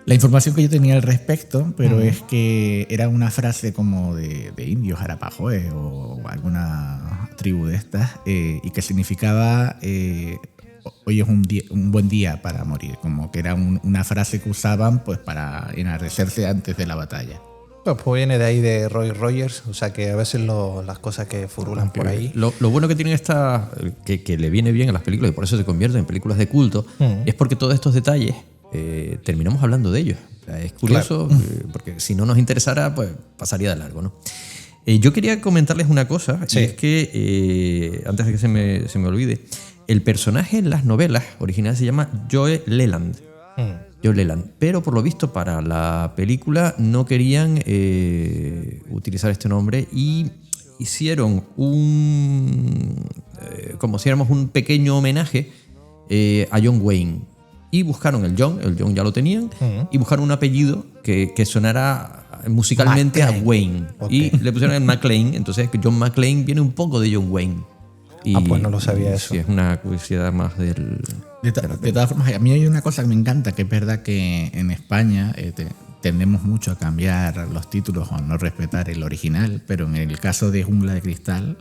[SPEAKER 7] la información que yo tenía al respecto, pero es que era una frase como de indios, arapahoes o alguna tribu de estas, y que significaba hoy es un buen día para morir, como que era una frase que usaban pues para enardecerse antes de la batalla.
[SPEAKER 3] Pues viene de ahí de Roy Rogers, o sea que a veces las cosas que furulan por ahí.
[SPEAKER 8] Lo bueno que tienen que le viene bien a las películas y por eso se convierten en películas de culto, es porque todos estos detalles terminamos hablando de ellos. O sea, es curioso, claro. Porque si no nos interesara, pues pasaría de largo, ¿no? Yo quería comentarles una cosa, y es que, antes de que se me olvide, el personaje en las novelas originales se llama Joe Leland. Joe Leland. Pero por lo visto para la película no querían utilizar este nombre y hicieron como si éramos un pequeño homenaje a John Wayne. Y buscaron el John ya lo tenían, y buscaron un apellido que sonara musicalmente McClane. A Wayne. Okay. Y le pusieron el McClane, entonces John McClane viene un poco de John Wayne. Y,
[SPEAKER 3] pues no lo sabía eso.
[SPEAKER 8] Sí, es una curiosidad más del...
[SPEAKER 7] De todas formas, a mí hay una cosa que me encanta, que es verdad que en España tendemos mucho a cambiar los títulos o a no respetar el original, pero en el caso de Jungla de Cristal,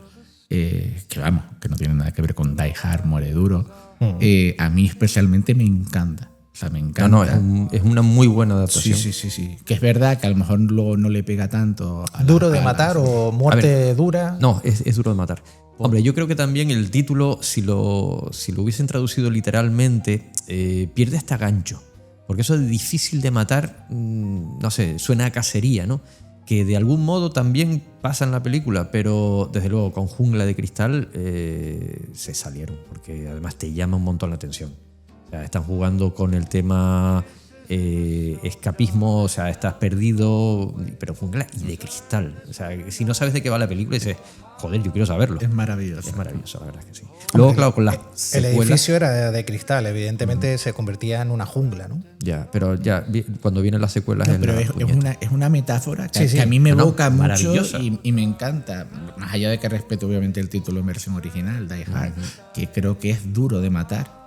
[SPEAKER 7] que vamos, que no tiene nada que ver con Die Hard, Muere Duro, a mí especialmente me encanta. O sea, me encanta.
[SPEAKER 8] No, es una muy buena adaptación.
[SPEAKER 7] Sí. Que es verdad que a lo mejor luego no le pega tanto.
[SPEAKER 3] ¿Duro de matar o muerte dura?
[SPEAKER 8] No, es duro de matar. Hombre, yo creo que también el título, si lo hubiesen traducido literalmente, pierde hasta gancho. Porque eso de difícil de matar, no sé, suena a cacería, ¿no? Que de algún modo también pasa en la película, pero desde luego con Jungla de Cristal se salieron, porque además te llama un montón la atención. O sea, están jugando con el tema escapismo, o sea, estás perdido, pero Jungla y de Cristal. O sea, si no sabes de qué va la película, dices, joder, yo quiero saberlo.
[SPEAKER 7] Es maravilloso.
[SPEAKER 8] Es maravilloso, la verdad es que sí. Luego, claro, con las secuelas,
[SPEAKER 3] el edificio era de cristal, evidentemente se convertía en una jungla, ¿no?
[SPEAKER 8] Ya, pero ya cuando vienen las secuelas...
[SPEAKER 7] No, pero es una metáfora que a mí me evoca mucho y me encanta. Más allá de que respeto obviamente el título en versión original, Die Hard, que creo que es duro de matar.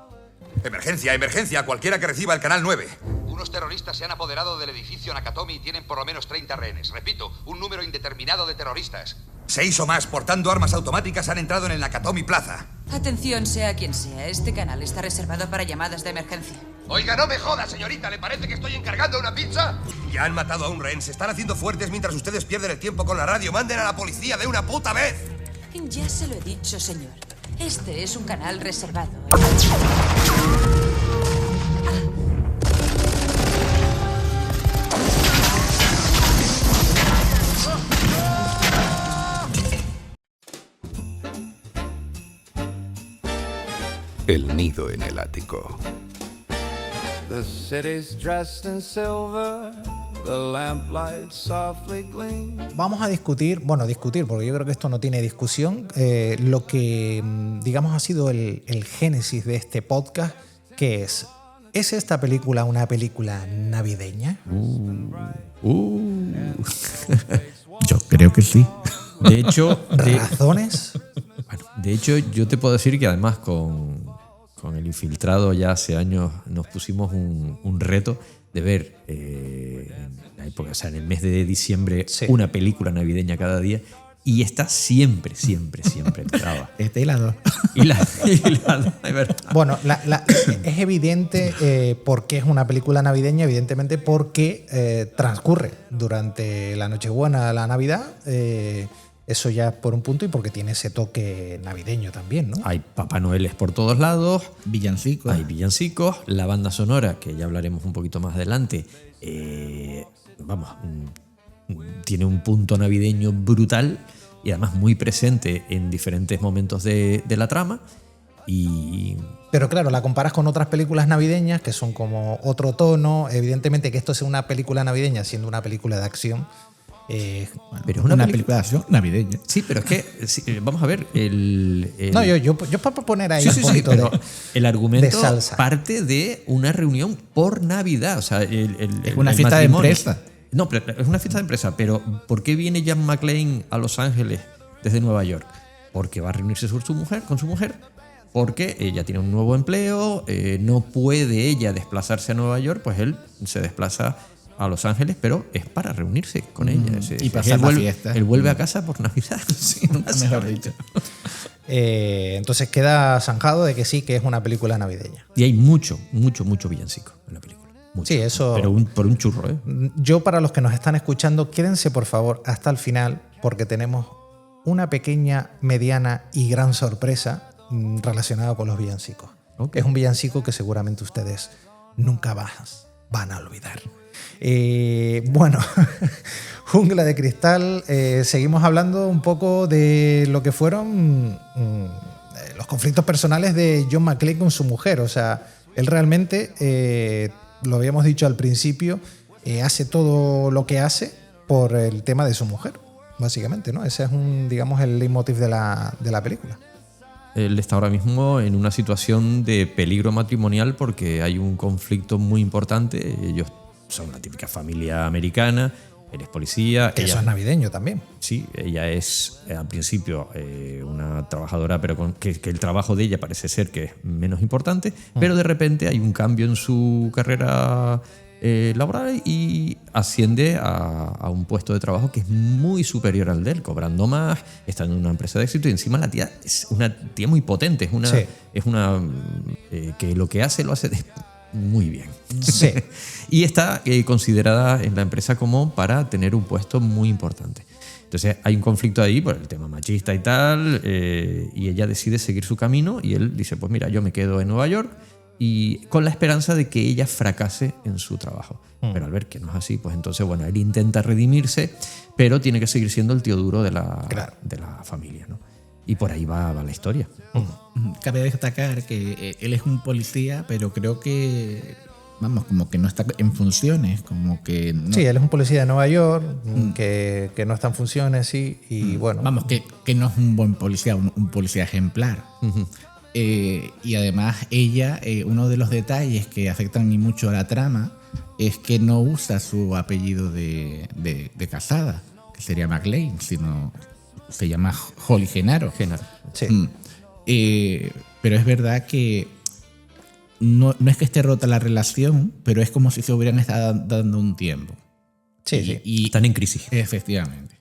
[SPEAKER 13] Emergencia, emergencia, cualquiera que reciba el canal 9. Unos terroristas se han apoderado del edificio Nakatomi y tienen por lo menos 30 rehenes. Repito, un número indeterminado de terroristas. 6 o más portando armas automáticas han entrado en el Nakatomi Plaza.
[SPEAKER 14] Atención, sea quien sea, este canal está reservado para llamadas de emergencia.
[SPEAKER 13] Oiga, no me joda, señorita, ¿le parece que estoy encargando una pizza? Ya han matado a un rehén, se están haciendo fuertes mientras ustedes pierden el tiempo con la radio. Manden a la policía de una puta vez.
[SPEAKER 14] Ya se lo he dicho, señor. Este es un canal reservado.
[SPEAKER 2] El nido en el ático.
[SPEAKER 15] The city's dressed in silver. The lamplight softly gleams.
[SPEAKER 3] Vamos a discutir, porque yo creo que esto no tiene discusión, lo que digamos ha sido el génesis de este podcast, que ¿es esta película una película navideña?
[SPEAKER 7] Yo creo que sí.
[SPEAKER 8] De hecho...
[SPEAKER 3] ¿Razones?
[SPEAKER 8] Bueno, de hecho, yo te puedo decir que además con El Infiltrado ya hace años nos pusimos un reto de ver en la época, o sea, en el mes de diciembre, una película navideña cada día, y esta siempre entraba.
[SPEAKER 7] Y la 2.
[SPEAKER 8] Y la 2, es verdad.
[SPEAKER 3] Bueno, es evidente por qué es una película navideña, evidentemente porque transcurre durante la Nochebuena, la Navidad. Eso ya por un punto, y porque tiene ese toque navideño también, ¿no?
[SPEAKER 8] Hay Papá Noeles por todos lados.
[SPEAKER 7] Villancicos.
[SPEAKER 8] Hay villancicos. La banda sonora, que ya hablaremos un poquito más adelante, tiene un punto navideño brutal y además muy presente en diferentes momentos de la trama.
[SPEAKER 3] Pero claro, la comparas con otras películas navideñas que son como otro tono. Evidentemente que esto sea una película navideña siendo una película de acción.
[SPEAKER 7] Pero es una película de acción navideña.
[SPEAKER 8] Sí, pero es que vamos a ver
[SPEAKER 3] No, yo para poner ahí un poquito
[SPEAKER 8] pero
[SPEAKER 3] de
[SPEAKER 8] el argumento
[SPEAKER 3] de salsa.
[SPEAKER 8] parte de una reunión por Navidad, o sea,
[SPEAKER 7] es una fiesta de empresa.
[SPEAKER 8] No, pero es una fiesta de empresa, pero ¿por qué viene John McClane a Los Ángeles desde Nueva York? Porque va a reunirse con su mujer, porque ella tiene un nuevo empleo, no puede ella desplazarse a Nueva York, pues él se desplaza a Los Ángeles, pero es para reunirse con ella.
[SPEAKER 7] Y pasar la fiesta.
[SPEAKER 8] Él vuelve a casa por Navidad.
[SPEAKER 7] Sí, nunca mejor dicho.
[SPEAKER 3] Entonces queda zanjado de que sí, que es una película navideña.
[SPEAKER 8] Y hay mucho villancico en la película. Mucho.
[SPEAKER 3] Sí, eso.
[SPEAKER 8] Pero por un churro, ¿eh?
[SPEAKER 3] Yo, para los que nos están escuchando, quédense por favor hasta el final, porque tenemos una pequeña, mediana y gran sorpresa relacionada con los villancicos. Okay. Es un villancico que seguramente ustedes nunca van a olvidar. Bueno, Jungla de Cristal, seguimos hablando un poco de lo que fueron los conflictos personales de John McClane con su mujer. O sea, él realmente, lo habíamos dicho al principio, hace todo lo que hace por el tema de su mujer, básicamente, ¿no? Ese es digamos, el leitmotiv de la película.
[SPEAKER 8] Él está ahora mismo en una situación de peligro matrimonial porque hay un conflicto muy importante. Ellos son una típica familia americana, él es policía.
[SPEAKER 3] Que eso es navideño también.
[SPEAKER 8] Sí, ella es al principio una trabajadora, pero que el trabajo de ella parece ser que es menos importante, pero de repente hay un cambio en su carrera laboral y asciende a un puesto de trabajo que es muy superior al de él, cobrando más, está en una empresa de éxito y encima la tía es una tía muy potente, es una que lo que hace lo hace muy bien.
[SPEAKER 3] Sí.
[SPEAKER 8] Y está considerada en la empresa como para tener un puesto muy importante. Entonces hay un conflicto ahí por el tema machista y tal, y ella decide seguir su camino y él dice, pues mira, yo me quedo en Nueva York y con la esperanza de que ella fracase en su trabajo. Pero al ver que no es así, pues entonces, bueno, él intenta redimirse, pero tiene que seguir siendo el tío duro de la familia, ¿no? Y por ahí va la historia.
[SPEAKER 7] Cabe destacar que él es un policía, pero creo que, vamos, como que no está en funciones, como que... No.
[SPEAKER 3] Sí, él es un policía de Nueva York, que no está en funciones, sí, y bueno...
[SPEAKER 7] Vamos, que no es un buen policía, un policía ejemplar. Y además ella, uno de los detalles que afectan y mucho a la trama es que no usa su apellido de casada, que sería McLean, sino se llama Holly Genaro.
[SPEAKER 3] Sí.
[SPEAKER 7] Pero es verdad que no es que esté rota la relación, pero es como si se hubieran estado dando un tiempo.
[SPEAKER 3] Sí,
[SPEAKER 7] y
[SPEAKER 8] están en crisis.
[SPEAKER 7] Efectivamente.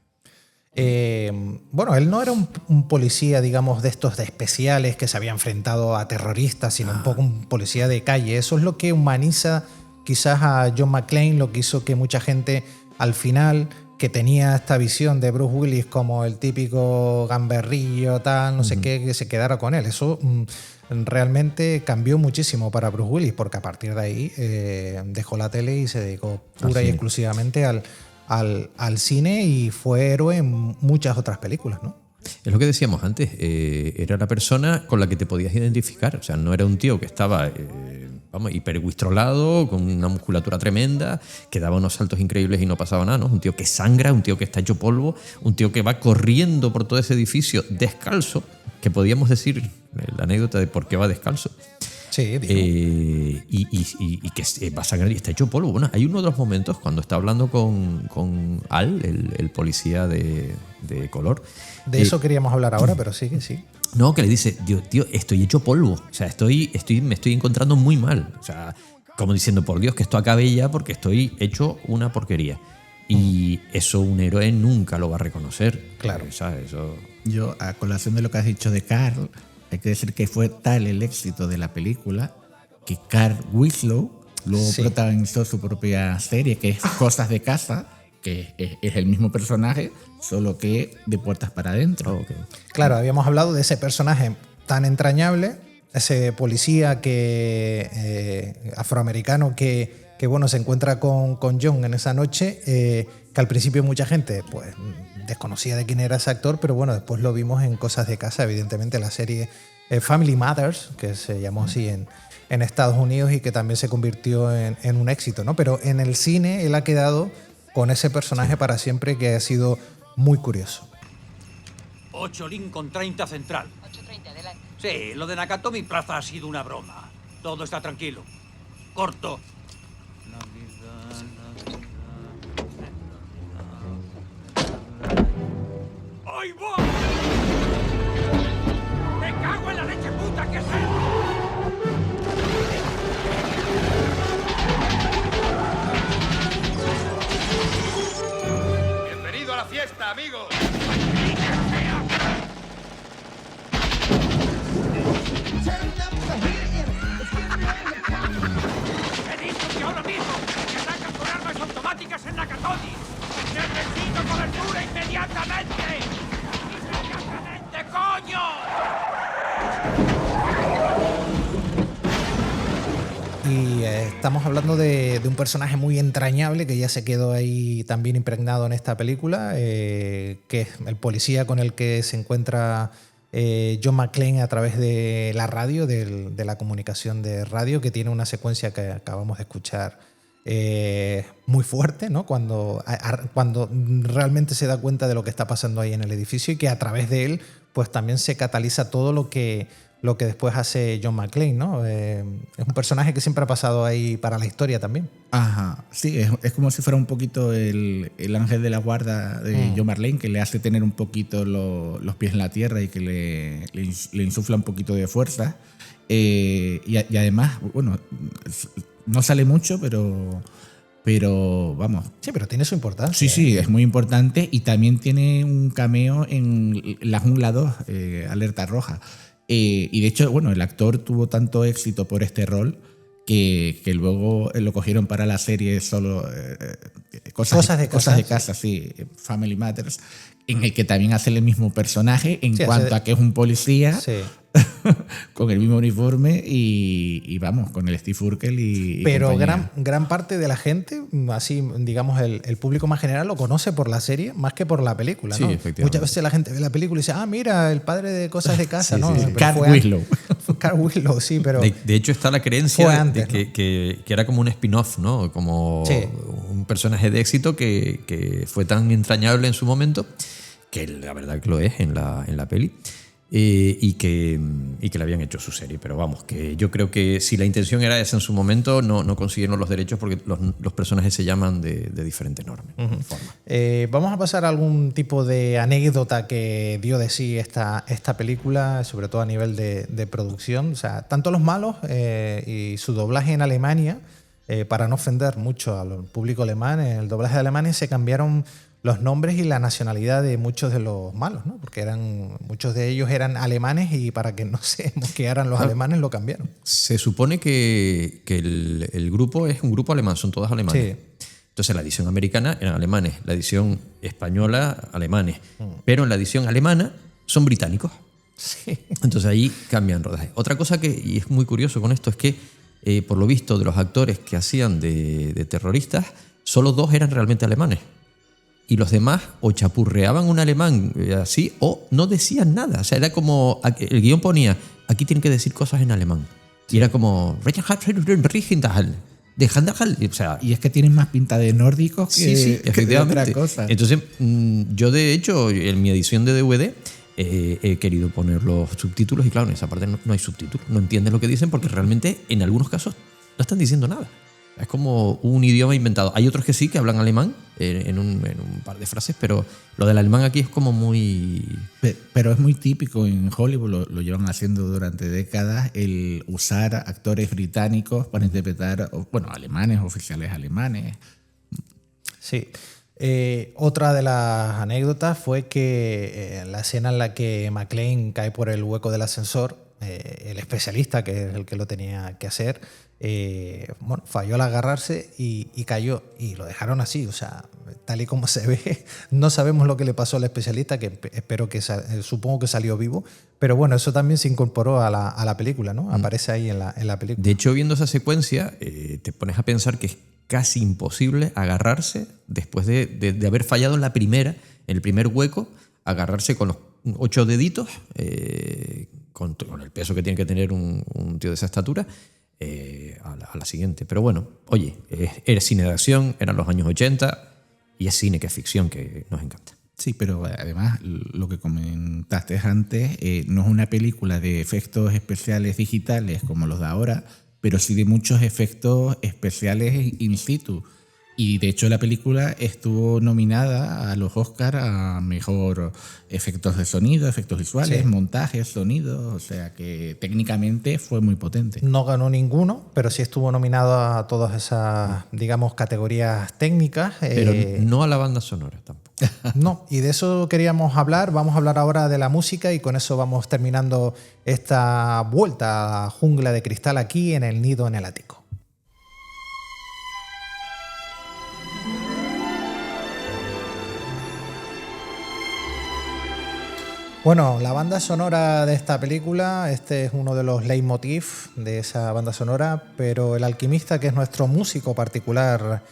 [SPEAKER 3] Bueno, él no era un policía, digamos, de estos de especiales que se había enfrentado a terroristas, sino un poco un policía de calle. Eso es lo que humaniza quizás a John McClane, lo que hizo que mucha gente al final, que tenía esta visión de Bruce Willis como el típico gamberrillo, tal, no sé qué, que se quedara con él. Eso realmente cambió muchísimo para Bruce Willis, porque a partir de ahí dejó la tele y se dedicó pura y exclusivamente al cine y fue héroe en muchas otras películas, ¿no?
[SPEAKER 8] Es lo que decíamos antes, era la persona con la que te podías identificar, o sea, no era un tío que estaba hiperguistrolado, con una musculatura tremenda, que daba unos saltos increíbles y no pasaba nada, ¿no? Un tío que sangra, un tío que está hecho polvo, un tío que va corriendo por todo ese edificio descalzo, que podíamos decir la anécdota de por qué va descalzo.
[SPEAKER 3] Sí,
[SPEAKER 8] y que va a sangrar y está hecho polvo. Bueno, hay uno de los momentos cuando está hablando con Al, el policía de color.
[SPEAKER 3] De eso queríamos hablar ahora, pero sí que sí.
[SPEAKER 8] No, que le dice, tío, estoy hecho polvo. O sea, me estoy encontrando muy mal. O sea, como diciendo, por Dios, que esto acabe ya porque estoy hecho una porquería. Y eso un héroe nunca lo va a reconocer.
[SPEAKER 3] Claro.
[SPEAKER 8] ¿Sabes? Eso...
[SPEAKER 7] Yo, a colación de lo que has dicho de Carl, hay que decir que fue tal el éxito de la película que Carl Winslow luego protagonizó su propia serie, que es Cosas de Casa, que es el mismo personaje, solo que de puertas para adentro.
[SPEAKER 8] Okay.
[SPEAKER 3] Claro, habíamos hablado de ese personaje tan entrañable, ese policía afroamericano que bueno, se encuentra con John en esa noche, que al principio mucha gente pues desconocía de quién era ese actor, pero bueno, después lo vimos en Cosas de Casa, evidentemente la serie Family Matters, que se llamó así en Estados Unidos y que también se convirtió en un éxito, ¿no? Pero en el cine él ha quedado con ese personaje para siempre, que ha sido muy curioso.
[SPEAKER 16] 8 Lincoln 30 Central.
[SPEAKER 17] 8:30, adelante.
[SPEAKER 16] Sí, lo de Nakatomi Plaza ha sido una broma. Todo está tranquilo. Corto. ¡Ahí va! ¡Me cago en la leche puta que sea!
[SPEAKER 6] ¡Bienvenido a la fiesta, amigos!
[SPEAKER 16] ¡He dicho que ahora mismo me atacan con armas automáticas en Nakatomi! ¡Necesito cobertura inmediatamente! ¡Inmediatamente, coño!
[SPEAKER 3] Y estamos hablando de un personaje muy entrañable que ya se quedó ahí también impregnado en esta película, que es el policía con el que se encuentra John McClane a través de la radio, de la comunicación de radio, que tiene una secuencia que acabamos de escuchar muy fuerte, ¿no? Cuando realmente se da cuenta de lo que está pasando ahí en el edificio, y que a través de él pues también se cataliza todo lo que después hace John McClane, ¿no? Es un personaje que siempre ha pasado ahí para la historia también.
[SPEAKER 7] Ajá, sí, es como si fuera un poquito el ángel de la guarda de John McClane, que le hace tener un poquito los pies en la tierra y que le insufla un poquito de fuerza. Y además, bueno, no sale mucho, pero Pero vamos.
[SPEAKER 3] Sí, pero tiene su importancia.
[SPEAKER 7] Sí, sí, es muy importante y también tiene un cameo en La Jungla 2, Alerta Roja. Y de hecho, bueno, el actor tuvo tanto éxito por este rol que luego lo cogieron para la serie solo Cosas de casa, sí, Family Matters, en el que también hace el mismo personaje en cuanto a que es un policía. Sí. Con el mismo uniforme y vamos, con el Steve Urkel
[SPEAKER 3] pero gran parte de la gente, así digamos el público más general, lo conoce por la serie más que por la película, ¿no?
[SPEAKER 8] Sí, efectivamente.
[SPEAKER 3] Muchas veces la gente ve la película y dice, mira, el padre de Cosas de Casa, ¿no?
[SPEAKER 8] Sí.
[SPEAKER 7] Carl Winslow.
[SPEAKER 3] Carl Winslow, sí, pero...
[SPEAKER 8] De hecho está la creencia
[SPEAKER 3] antes,
[SPEAKER 8] de que era como un spin-off, ¿no? Como un personaje de éxito que fue tan entrañable en su momento, que la verdad que lo es en la peli. Y que le habían hecho su serie. Pero vamos, que yo creo que si la intención era esa en su momento, no consiguieron los derechos porque los personajes se llaman de diferente forma.
[SPEAKER 3] Vamos a pasar a algún tipo de anécdota que dio de sí esta película, sobre todo a nivel de producción. O sea, tanto los malos y su doblaje en Alemania, para no ofender mucho al público alemán, en el doblaje de Alemania se cambiaron los nombres y la nacionalidad de muchos de los malos, ¿no? Porque muchos de ellos eran alemanes y para que no se mosquearan los alemanes lo cambiaron.
[SPEAKER 8] Se supone que el grupo es un grupo alemán, son todos alemanes. Sí. Entonces la edición americana eran alemanes, la edición española alemanes, pero en la edición alemana son británicos.
[SPEAKER 3] Sí.
[SPEAKER 8] Entonces ahí cambian rodaje. Otra cosa y es muy curioso con esto, es que por lo visto de los actores que hacían de terroristas, solo 2 eran realmente alemanes. Y los demás o chapurreaban un alemán así o no decían nada. O sea, era como... El guión ponía, aquí tienen que decir cosas en alemán. Sí. Y era como... O sea,
[SPEAKER 7] y es que tienen más pinta de nórdicos
[SPEAKER 8] que de otra cosa. Entonces, yo de hecho, en mi edición de DVD he querido poner los subtítulos y claro, en esa parte no hay subtítulos. No entiendes lo que dicen porque realmente en algunos casos no están diciendo nada. Es como un idioma inventado. Hay otros que sí, que hablan alemán en un par de frases, pero lo del alemán aquí es como muy...
[SPEAKER 7] Pero es muy típico en Hollywood, lo llevan haciendo durante décadas, el usar actores británicos para interpretar, bueno, alemanes, oficiales alemanes.
[SPEAKER 3] Sí. Otra de las anécdotas fue que la escena en la que McClane cae por el hueco del ascensor, el especialista, que es el que lo tenía que hacer, falló al agarrarse y cayó y lo dejaron así, o sea, tal y como se ve. No sabemos lo que le pasó al especialista, que supongo que salió vivo, pero bueno, eso también se incorporó a la película, ¿no? Aparece ahí en la película.
[SPEAKER 8] De hecho, viendo esa secuencia, te pones a pensar que es casi imposible agarrarse después de haber fallado en el primer hueco, agarrarse con los 8 deditos, con el peso que tiene que tener un tío de esa estatura, a la siguiente. Pero bueno, oye, era cine de acción, eran los años 80 y es cine que es ficción, que nos encanta.
[SPEAKER 7] Sí, pero además lo que comentaste antes, no es una película de efectos especiales digitales como los de ahora, pero sí de muchos efectos especiales in situ. Y de hecho la película estuvo nominada a los Oscar a mejor efectos de sonido, efectos visuales, montajes, sonidos, o sea que técnicamente fue muy potente.
[SPEAKER 3] No ganó ninguno, pero sí estuvo nominado a todas esas, digamos, categorías técnicas.
[SPEAKER 8] Pero no a la banda sonora tampoco.
[SPEAKER 3] No, y de eso queríamos hablar. Vamos a hablar ahora de la música y con eso vamos terminando esta vuelta a Jungla de Cristal aquí en El Nido en el Ático. Bueno, la banda sonora de esta película, este es uno de los leitmotiv de esa banda sonora, pero el alquimista, que es nuestro músico particular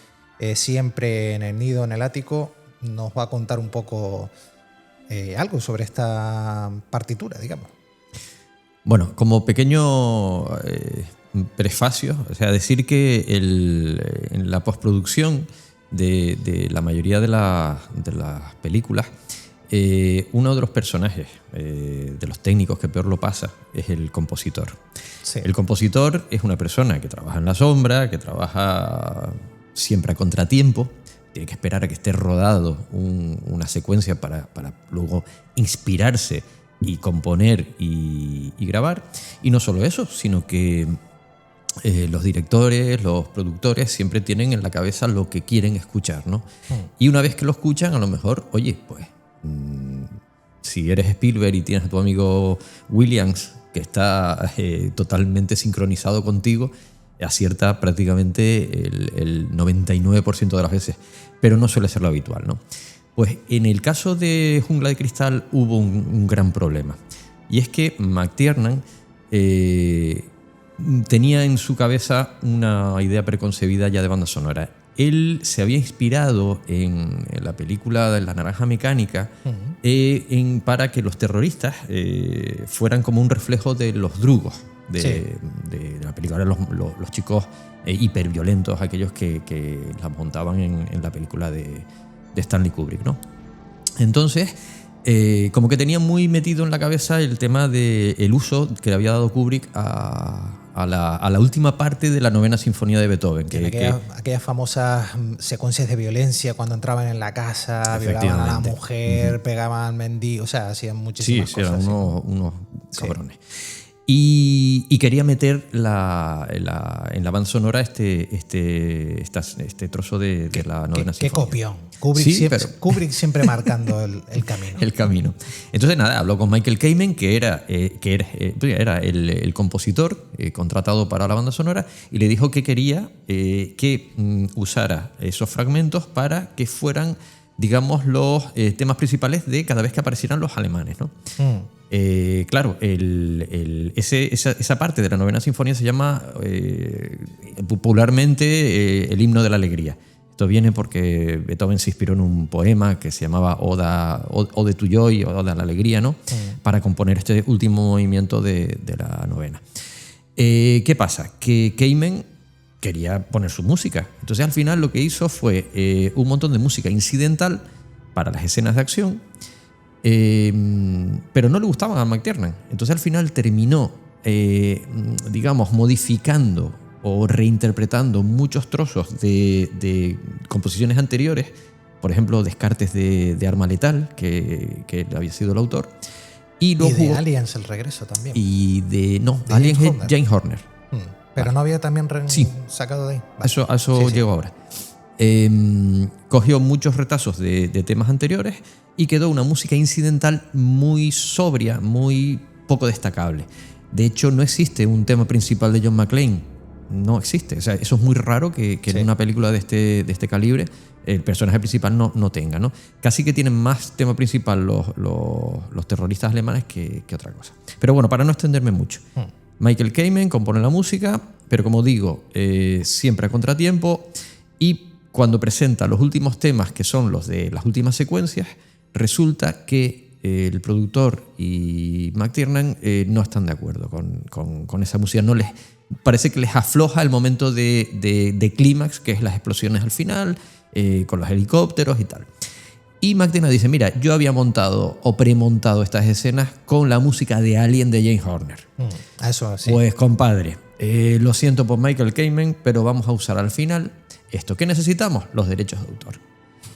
[SPEAKER 3] siempre en El Nido en el Ático, nos va a contar un poco algo sobre esta partitura, digamos.
[SPEAKER 8] Bueno, como pequeño prefacio, o sea, decir que en la postproducción de la mayoría de las películas, uno de los personajes, de los técnicos que peor lo pasa, es el compositor. Sí. El compositor es una persona que trabaja en la sombra, que trabaja siempre a contratiempo, tiene que esperar a que esté rodado una secuencia para luego inspirarse y componer y grabar. Y no solo eso, sino que los directores, los productores siempre tienen en la cabeza lo que quieren escuchar, ¿no? Y una vez que lo escuchan, a lo mejor, oye, pues si eres Spielberg y tienes a tu amigo Williams que está totalmente sincronizado contigo, acierta prácticamente el 99% de las veces, pero no suele ser lo habitual, ¿no? Pues en el caso de Jungla de Cristal hubo un gran problema, y es que McTiernan tenía en su cabeza una idea preconcebida ya de banda sonora. Él se había inspirado en la película de La Naranja Mecánica para que los terroristas fueran como un reflejo de los drugos de la película. Eran los chicos hiperviolentos, aquellos que la montaban en la película de Stanley Kubrick, ¿no? Entonces, como que tenía muy metido en la cabeza el tema del uso que le había dado Kubrick a la última parte de la novena sinfonía de Beethoven.
[SPEAKER 3] Aquellas famosas secuencias de violencia cuando entraban en la casa, violaban a la mujer, pegaban mendigos, o sea, hacían muchísimas cosas.
[SPEAKER 8] Sí, eran unos cabrones. Y quería meter en la banda sonora este trozo de la novena sinfonía.
[SPEAKER 3] Qué copión. Kubrick siempre marcando el camino.
[SPEAKER 8] El camino. Entonces, nada, habló con Michael Kamen, que era el compositor contratado para la banda sonora, y le dijo que quería que usara esos fragmentos para que fueran, digamos, los temas principales de cada vez que aparecieran los alemanes, ¿no? Claro, esa parte de la novena sinfonía se llama popularmente el himno de la alegría. Esto viene porque Beethoven se inspiró en un poema que se llamaba Ode to Joy, Ode a la alegría, ¿no? Para componer este último movimiento de la novena. ¿Qué pasa? Que Kamen quería poner su música. Entonces al final lo que hizo fue un montón de música incidental para las escenas de acción, pero no le gustaban a McTiernan. Entonces al final terminó, digamos, modificando o reinterpretando muchos trozos de composiciones anteriores, por ejemplo, Descartes de Arma Letal, que había sido el autor. Y
[SPEAKER 3] de Aliens, el regreso también.
[SPEAKER 8] Aliens es James Horner.
[SPEAKER 3] Pero no había también sacado de ahí.
[SPEAKER 8] Vale. Eso llegó ahora. Cogió muchos retazos de temas anteriores y quedó una música incidental muy sobria, muy poco destacable. De hecho, no existe un tema principal de John McClane. No existe. O sea, eso es muy raro que en una película de este calibre el personaje principal no tenga, ¿no? Casi que tienen más tema principal los terroristas alemanes que otra cosa. Pero bueno, para no extenderme mucho. Michael Kamen compone la música, pero como digo, siempre a contratiempo, y cuando presenta los últimos temas, que son los de las últimas secuencias, resulta que el productor y McTiernan no están de acuerdo con esa música. Parece que les afloja el momento de clímax, que es las explosiones al final, con los helicópteros y tal. Y McTiernan dice, mira, yo había montado o premontado estas escenas con la música de Alien de James Horner.
[SPEAKER 3] Eso sí.
[SPEAKER 8] Pues compadre, lo siento por Michael Kamen, pero vamos a usar al final esto. ¿Qué necesitamos? Los derechos de autor.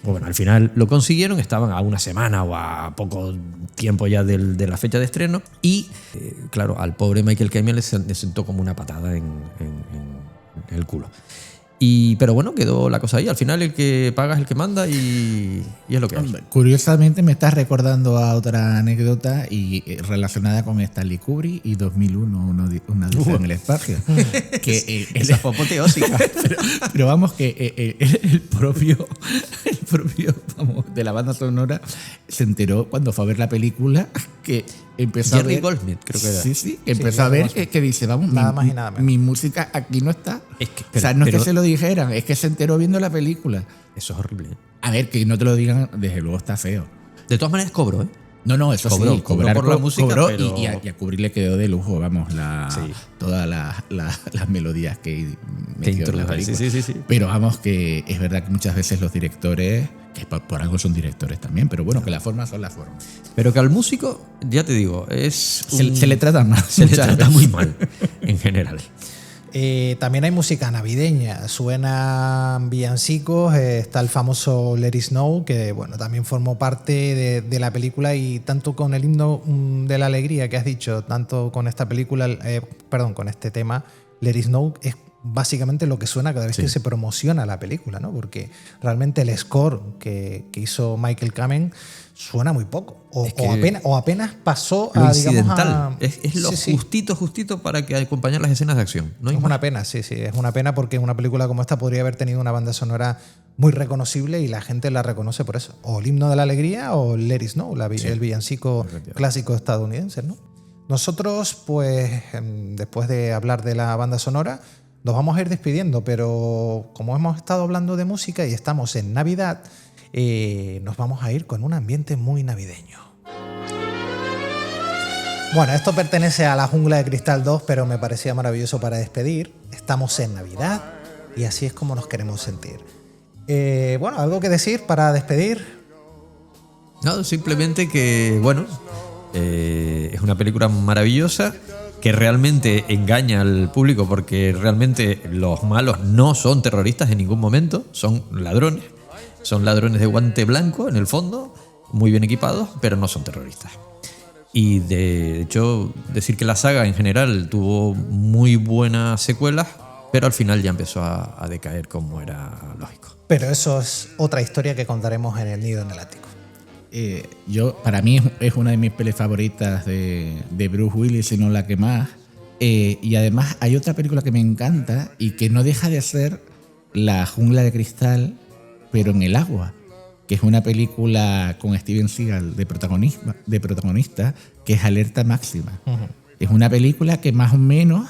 [SPEAKER 8] Pues bueno, al final lo consiguieron, estaban a una semana o a poco tiempo ya de la fecha de estreno, y claro, al pobre Michael Kamen le sentó como una patada en el culo. Pero bueno, quedó la cosa ahí. Al final el que paga es el que manda, y es lo que hay.
[SPEAKER 7] Curiosamente me estás recordando a otra anécdota relacionada con Stanley Kubrick y 2001, una odisea en el espacio.
[SPEAKER 8] Esa fue apoteósica.
[SPEAKER 7] pero vamos, que el propio de la banda sonora se enteró cuando fue a ver la película, que empezó
[SPEAKER 8] Jerry
[SPEAKER 7] a ver...
[SPEAKER 8] Goldsmith, creo que era.
[SPEAKER 7] Sí, empezó a ver que dice, vamos,
[SPEAKER 3] nada más y nada menos.
[SPEAKER 7] Mi música aquí no está.
[SPEAKER 8] O sea,
[SPEAKER 7] no es que se lo dijeran, es que se enteró viendo la película.
[SPEAKER 8] Eso es horrible.
[SPEAKER 7] A ver, que no te lo digan, desde luego está feo.
[SPEAKER 8] De todas maneras cobro, ¿eh?
[SPEAKER 7] No, eso
[SPEAKER 8] cobró,
[SPEAKER 7] sí,
[SPEAKER 8] cobró por la música,
[SPEAKER 7] cobró,
[SPEAKER 8] pero...
[SPEAKER 7] y a Kubrick le quedó de lujo, vamos, todas las melodías que metió en la película.
[SPEAKER 8] Sí.
[SPEAKER 7] Pero vamos, que es verdad que muchas veces los directores, que por algo son directores también, pero bueno, que las formas son las formas.
[SPEAKER 8] Pero que al músico, ya te digo,
[SPEAKER 7] se le trata mal.
[SPEAKER 8] Se le trata muy mal, en general.
[SPEAKER 3] También hay música navideña, suenan villancicos, está el famoso Let It Snow, que bueno, también formó parte de la película, y tanto con el himno de la alegría que has dicho, tanto con esta película, con este tema, Let It Snow es básicamente lo que suena cada vez que se promociona la película, ¿no? Porque realmente el score que hizo Michael Kamen suena muy poco. O apenas pasó
[SPEAKER 8] lo
[SPEAKER 3] a,
[SPEAKER 8] incidental.
[SPEAKER 3] Digamos,
[SPEAKER 8] es lo justito para que acompañar las escenas de acción. No hay
[SPEAKER 3] es
[SPEAKER 8] más.
[SPEAKER 3] una pena, sí. Es una pena porque una película como esta podría haber tenido una banda sonora muy reconocible y la gente la reconoce por eso. O el himno de la alegría o Let It Snow, el villancico clásico estadounidense, ¿no? Nosotros, pues, después de hablar de la banda sonora, nos vamos a ir despidiendo, pero como hemos estado hablando de música y estamos en Navidad, nos vamos a ir con un ambiente muy navideño. Bueno, esto pertenece a La Jungla de Cristal 2, pero me parecía maravilloso para despedir. Estamos en Navidad y así es como nos queremos sentir. Bueno, ¿algo que decir para despedir?
[SPEAKER 8] No, simplemente que, bueno, es una película maravillosa que realmente engaña al público porque realmente los malos no son terroristas en ningún momento, son ladrones de guante blanco en el fondo, muy bien equipados, pero no son terroristas. Y de hecho, decir que la saga en general tuvo muy buenas secuelas, pero al final ya empezó a decaer como era lógico.
[SPEAKER 3] Pero eso es otra historia que contaremos en El Nido en el Ático.
[SPEAKER 7] Para mí es una de mis pelis favoritas de Bruce Willis, si no la que más. Y además hay otra película que me encanta y que no deja de ser La Jungla de Cristal, pero en el agua, que es una película con Steven Seagal de protagonista, que es Alerta Máxima. Uh-huh. Es una película que más o menos,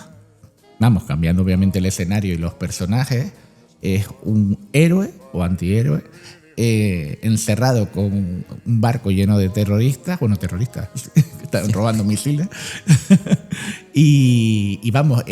[SPEAKER 7] vamos, cambiando obviamente el escenario y los personajes, es un héroe o antihéroe encerrado con un barco lleno de terroristas, que están robando misiles. y vamos,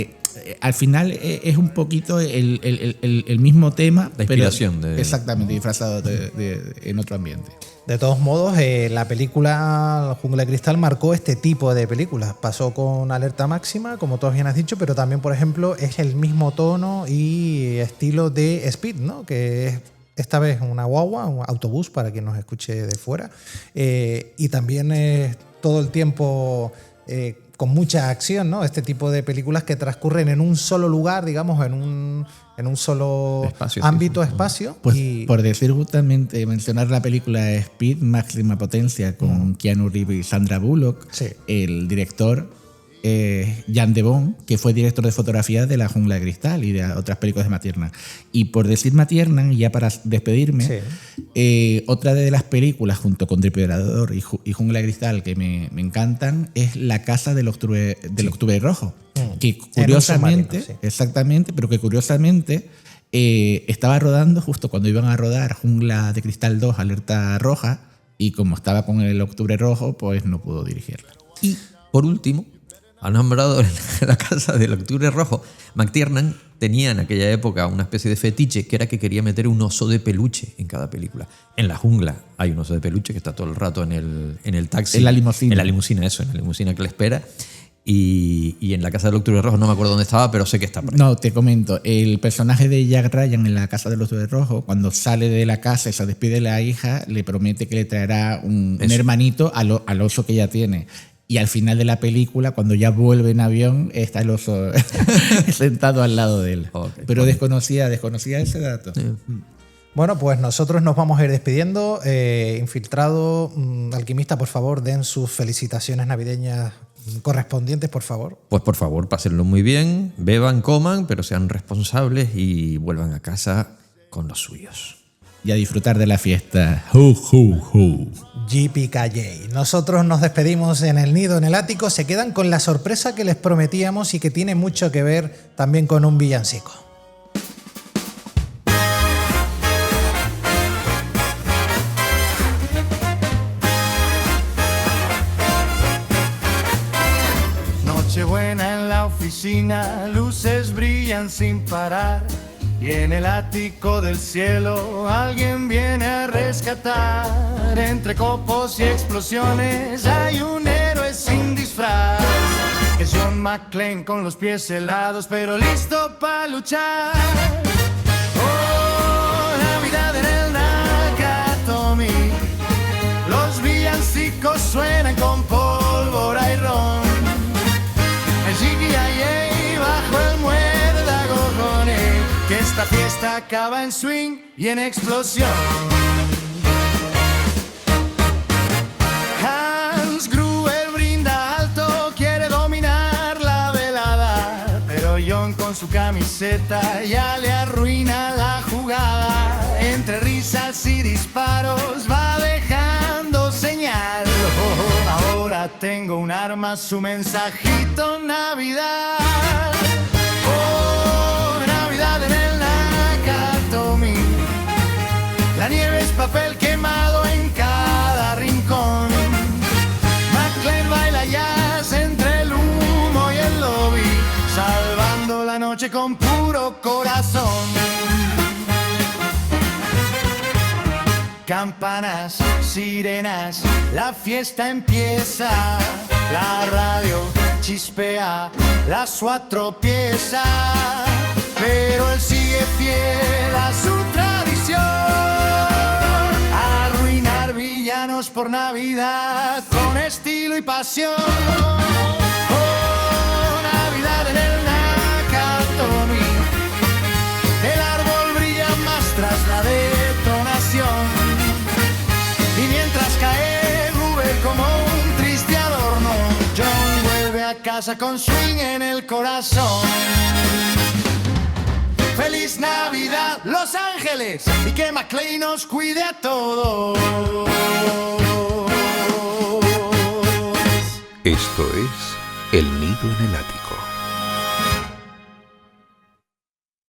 [SPEAKER 7] al final es un poquito el mismo tema,
[SPEAKER 8] la inspiración
[SPEAKER 7] pero exactamente disfrazado en otro ambiente.
[SPEAKER 3] De todos modos, la película Jungla de Cristal marcó este tipo de películas. Pasó con Alerta Máxima, como tú bien has dicho, pero también, por ejemplo, es el mismo tono y estilo de Speed, ¿no? Que es esta vez una guagua, un autobús para quien nos escuche de fuera, y también todo el tiempo con mucha acción, ¿no? Este tipo de películas que transcurren en un solo lugar, digamos, en un solo espacio.
[SPEAKER 7] Pues por decir justamente, mencionar la película Speed, Máxima Potencia, con Keanu Reeves y Sandra Bullock, el director Jan de Bont, que fue director de fotografía de La Jungla de Cristal y de otras películas de Matt Tiernan. Y por decir Matt Tiernan, ya para despedirme, otra de las películas junto con Depredador y Jungla de Cristal que me encantan es La Casa del Octubre Rojo, que curiosamente, exactamente, pero que curiosamente estaba rodando justo cuando iban a rodar Jungla de Cristal 2, Alerta Roja, y como estaba con el Octubre Rojo, pues no pudo dirigirla.
[SPEAKER 8] Y por último, han nombrado La Casa del Octubre Rojo. McTiernan tenía en aquella época una especie de fetiche que era que quería meter un oso de peluche en cada película. En La Jungla hay un oso de peluche que está todo el rato en el taxi.
[SPEAKER 7] En la limusina.
[SPEAKER 8] En la limusina que le espera. Y en La Casa del Octubre Rojo no me acuerdo dónde estaba, pero sé que está por ahí.
[SPEAKER 7] No, te comento. El personaje de Jack Ryan en La Casa del Octubre Rojo, cuando sale de la casa y se despide de la hija, le promete que le traerá un hermanito al oso que ella tiene. Y al final de la película, cuando ya vuelve en avión, está el oso sentado al lado de él. Okay, pero desconocía ese dato. Sí.
[SPEAKER 3] Bueno, pues nosotros nos vamos a ir despidiendo. Infiltrado, Alquimista, por favor, den sus felicitaciones navideñas correspondientes, por favor.
[SPEAKER 8] Pues por favor, pásenlo muy bien, beban, coman, pero sean responsables y vuelvan a casa con los suyos.
[SPEAKER 7] Y a disfrutar de la fiesta. ¡Ho, ho, ho!
[SPEAKER 3] JPKJ. Nosotros nos despedimos en El Nido en el Ático. Se quedan con la sorpresa que les prometíamos y que tiene mucho que ver también con un villancico.
[SPEAKER 15] Nochebuena en la oficina, luces brillan sin parar. Y en el ático del cielo alguien viene a rescatar. Entre copos y explosiones hay un héroe sin disfraz. Es John McClane con los pies helados pero listo para luchar. Oh, Navidad en el Nakatomi. Los villancicos suenan con pólvora y ron. El GIA bajo el muelle Esta fiesta acaba en swing y en explosión. Hans Gruber brinda alto, quiere dominar la velada, pero John con su camiseta ya le arruina la jugada. Entre risas y disparos va dejando señal. Oh, ahora tengo un arma, su mensajito Navidad. Oh, Navidad en el Nakatomi. La nieve es papel quemado en cada rincón. McClane baila jazz entre el humo y el lobby, salvando la noche con puro corazón. Campanas, sirenas, la fiesta empieza. La radio chispea, la SWAT tropieza, pero él sigue fiel a su tradición. Arruinar villanos por Navidad con estilo y pasión. Oh, Navidad en el Nakatomi. El árbol brilla más tras la detonación. Y mientras cae Gruber como un triste adorno, John vuelve a casa con swing en el corazón. ¡Feliz Navidad, Los Ángeles! Y que McClane nos cuide a todos.
[SPEAKER 2] Esto es El Nido en el Ático.